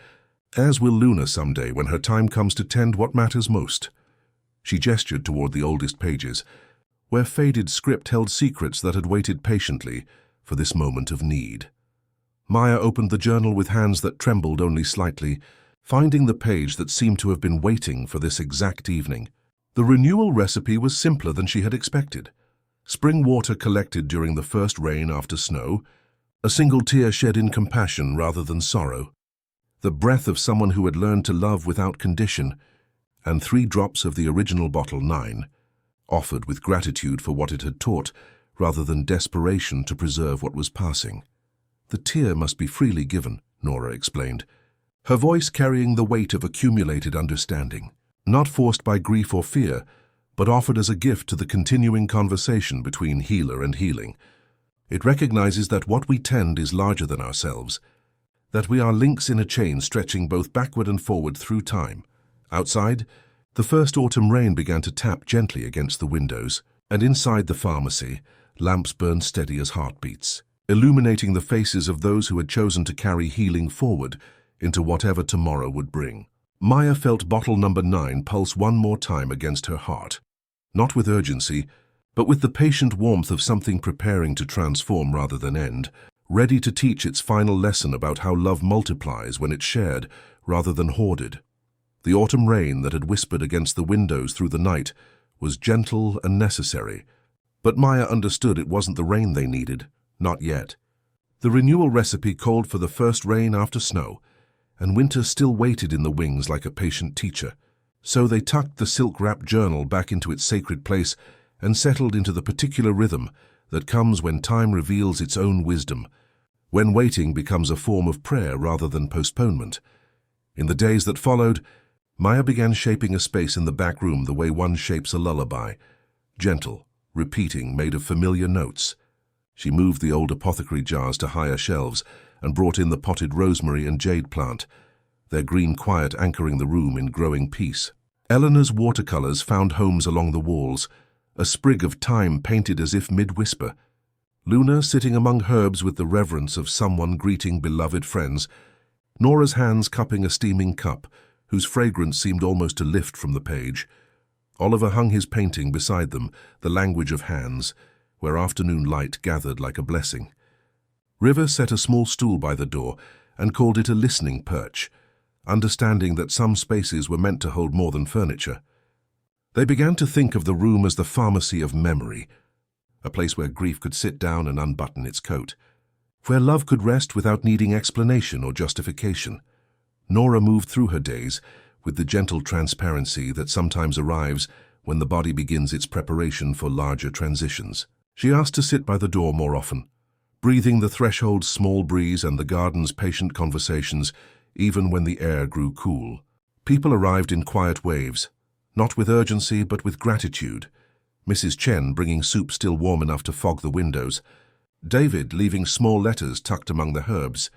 as will Luna someday when her time comes to tend what matters most." She gestured toward the oldest pages, where faded script held secrets that had waited patiently for this moment of need. Maya opened the journal with hands that trembled only slightly, finding the page that seemed to have been waiting for this exact evening. The renewal recipe was simpler than she had expected. Spring water collected during the first rain after snow, a single tear shed in compassion rather than sorrow, the breath of someone who had learned to love without condition, and 3 drops of the original bottle 9, offered with gratitude for what it had taught, rather than desperation to preserve what was passing. "The tear must be freely given," Nora explained, her voice carrying the weight of accumulated understanding, not forced by grief or fear, but offered as a gift to the continuing conversation between healer and healing. "It recognizes that what we tend is larger than ourselves, that we are links in a chain stretching both backward and forward through time." Outside, the first autumn rain began to tap gently against the windows, and inside the pharmacy, lamps burned steady as heartbeats, illuminating the faces of those who had chosen to carry healing forward into whatever tomorrow would bring. Maya felt bottle number 9 pulse one more time against her heart, not with urgency, but with the patient warmth of something preparing to transform rather than end, ready to teach its final lesson about how love multiplies when it's shared rather than hoarded. The autumn rain that had whispered against the windows through the night was gentle and necessary, but Maya understood it wasn't the rain they needed, not yet. The renewal recipe called for the first rain after snow, and winter still waited in the wings like a patient teacher. So they tucked the silk-wrapped journal back into its sacred place and settled into the particular rhythm that comes when time reveals its own wisdom, when waiting becomes a form of prayer rather than postponement. In the days that followed, Maya began shaping a space in the back room the way one shapes a lullaby, gentle, repeating, made of familiar notes. She moved the old apothecary jars to higher shelves and brought in the potted rosemary and jade plant, their green quiet anchoring the room in growing peace. Eleanor's watercolors found homes along the walls, a sprig of thyme painted as if mid-whisper. Luna sitting among herbs with the reverence of someone greeting beloved friends. Nora's hands cupping a steaming cup, whose fragrance seemed almost to lift from the page. Oliver hung his painting beside them, The Language of Hands, where afternoon light gathered like a blessing. River set a small stool by the door and called it a listening perch, understanding that some spaces were meant to hold more than furniture. They began to think of the room as the pharmacy of memory, a place where grief could sit down and unbutton its coat, where love could rest without needing explanation or justification. Nora moved through her days with the gentle transparency that sometimes arrives when the body begins its preparation for larger transitions. She asked to sit by the door more often, breathing the threshold's small breeze and the garden's patient conversations, even when the air grew cool. People arrived in quiet waves, not with urgency but with gratitude. Mrs. Chen bringing soup still warm enough to fog the windows, David leaving small letters tucked among the herbs,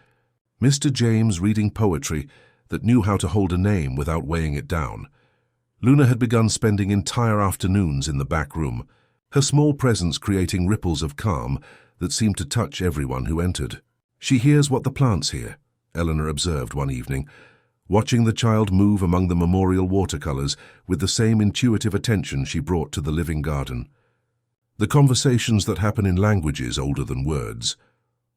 Mr. James reading poetry that knew how to hold a name without weighing it down. Luna had begun spending entire afternoons in the back room, her small presence creating ripples of calm that seemed to touch everyone who entered. "She hears what the plants hear," Eleanor observed one evening, watching the child move among the memorial watercolors with the same intuitive attention she brought to the living garden. The conversations that happen in languages older than words.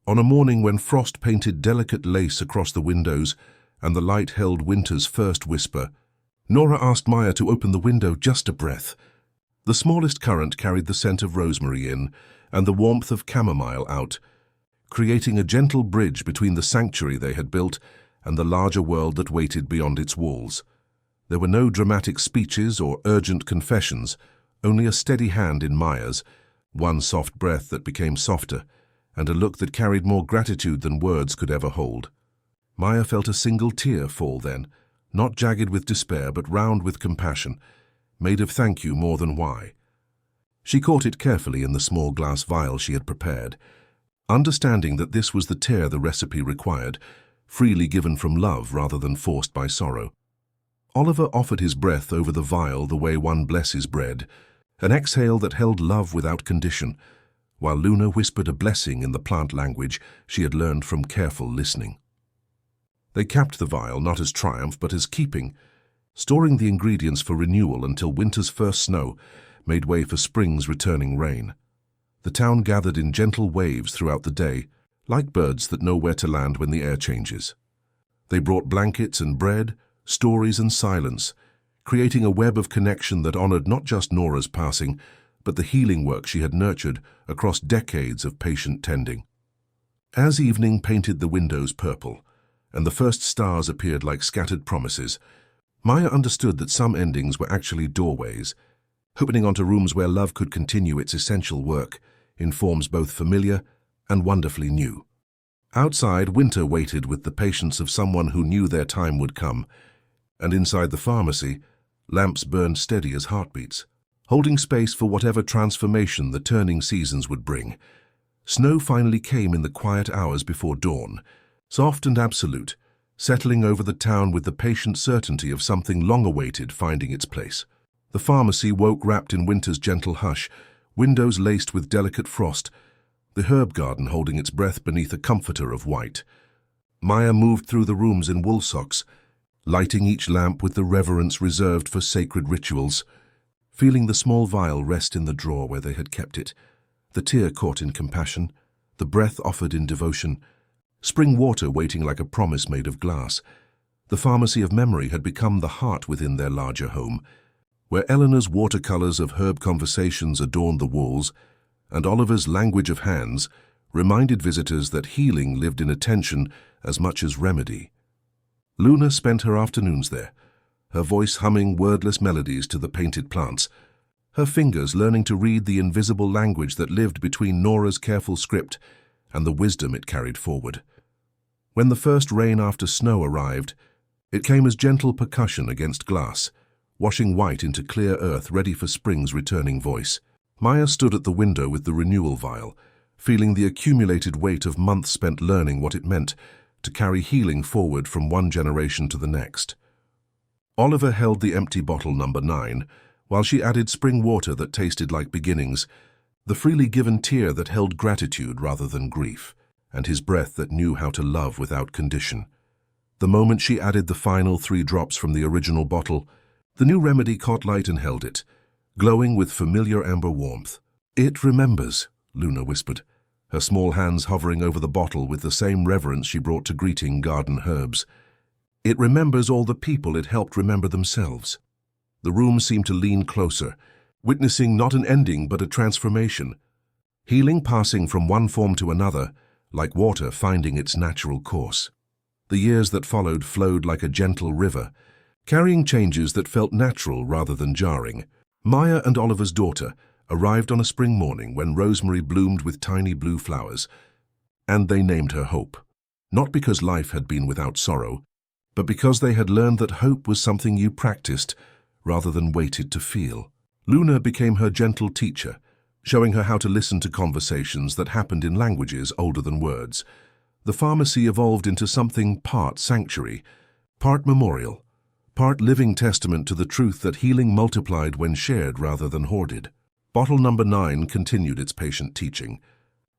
On a morning when frost painted delicate lace across the windows and the light held winter's first whisper, Nora asked Maya to open the window just a breath. The smallest current carried the scent of rosemary in and the warmth of chamomile out, creating a gentle bridge between the sanctuary they had built and the larger world that waited beyond its walls. There were no dramatic speeches or urgent confessions, only a steady hand in Maya's, one soft breath that became softer, and a look that carried more gratitude than words could ever hold. Maya felt a single tear fall then, not jagged with despair but round with compassion, made of thank you more than why. She caught it carefully in the small glass vial she had prepared, understanding that this was the tear the recipe required, freely given from love rather than forced by sorrow. Oliver offered his breath over the vial the way one blesses bread, an exhale that held love without condition, while Luna whispered a blessing in the plant language she had learned from careful listening. They capped the vial not as triumph but as keeping, storing the ingredients for renewal until winter's first snow made way for spring's returning rain. The town gathered in gentle waves throughout the day, like birds that know where to land when the air changes. They brought blankets and bread, stories and silence, creating a web of connection that honored not just Nora's passing, but the healing work she had nurtured across decades of patient tending. As evening painted the windows purple, and the first stars appeared like scattered promises, Maya understood that some endings were actually doorways, opening onto rooms where love could continue its essential work in forms both familiar and wonderfully new. Outside, winter waited with the patience of someone who knew their time would come, and inside the pharmacy, lamps burned steady as heartbeats, holding space for whatever transformation the turning seasons would bring. Snow finally came in the quiet hours before dawn, soft and absolute, settling over the town with the patient certainty of something long awaited finding its place. The pharmacy woke wrapped in winter's gentle hush, windows laced with delicate frost, the herb garden holding its breath beneath a comforter of white. Maya moved through the rooms in wool socks, lighting each lamp with the reverence reserved for sacred rituals, feeling the small vial rest in the drawer where they had kept it, the tear caught in compassion, the breath offered in devotion, spring water waiting like a promise made of glass. The pharmacy of memory had become the heart within their larger home, where Eleanor's watercolors of herb conversations adorned the walls, and Oliver's language of hands reminded visitors that healing lived in attention as much as remedy. Luna spent her afternoons there, her voice humming wordless melodies to the painted plants, her fingers learning to read the invisible language that lived between Nora's careful script and the wisdom it carried forward. When the first rain after snow arrived, it came as gentle percussion against glass, washing white into clear earth ready for spring's returning voice. Maya stood at the window with the renewal vial, feeling the accumulated weight of months spent learning what it meant to carry healing forward from one generation to the next. Oliver held the empty bottle number 9, while she added spring water that tasted like beginnings, the freely given tear that held gratitude rather than grief, and his breath that knew how to love without condition. The moment she added the final 3 drops from the original bottle, the new remedy caught light and held it, glowing with familiar amber warmth. "It remembers," Luna whispered, her small hands hovering over the bottle with the same reverence she brought to greeting garden herbs. "It remembers all the people it helped remember themselves." The room seemed to lean closer, witnessing not an ending but a transformation, healing passing from one form to another, like water finding its natural course. The years that followed flowed like a gentle river, carrying changes that felt natural rather than jarring. Maya and Oliver's daughter arrived on a spring morning when rosemary bloomed with tiny blue flowers, and they named her Hope, not because life had been without sorrow, but because they had learned that hope was something you practiced rather than waited to feel. Luna became her gentle teacher, showing her how to listen to conversations that happened in languages older than words. The pharmacy evolved into something part sanctuary, part memorial, part living testament to the truth that healing multiplied when shared rather than hoarded. Bottle number 9 continued its patient teaching,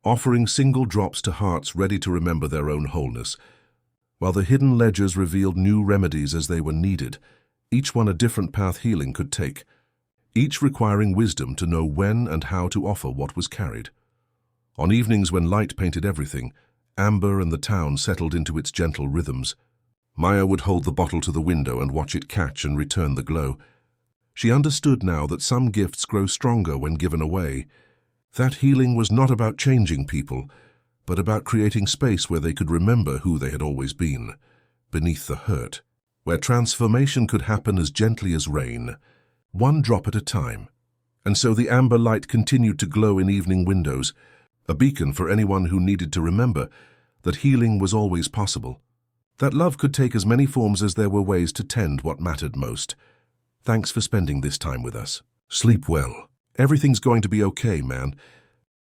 offering single drops to hearts ready to remember their own wholeness, while the hidden ledgers revealed new remedies as they were needed, each one a different path healing could take, each requiring wisdom to know when and how to offer what was carried. On evenings when light painted everything, amber and the town settled into its gentle rhythms. Maya would hold the bottle to the window and watch it catch and return the glow. She understood now that some gifts grow stronger when given away. That healing was not about changing people, but about creating space where they could remember who they had always been, beneath the hurt, where transformation could happen as gently as rain, one drop at a time, And so the amber light continued to glow in evening windows, a beacon for anyone who needed to remember that healing was always possible, that love could take as many forms as there were ways to tend what mattered most. Thanks for spending this time with us. Sleep well. Everything's going to be okay, man.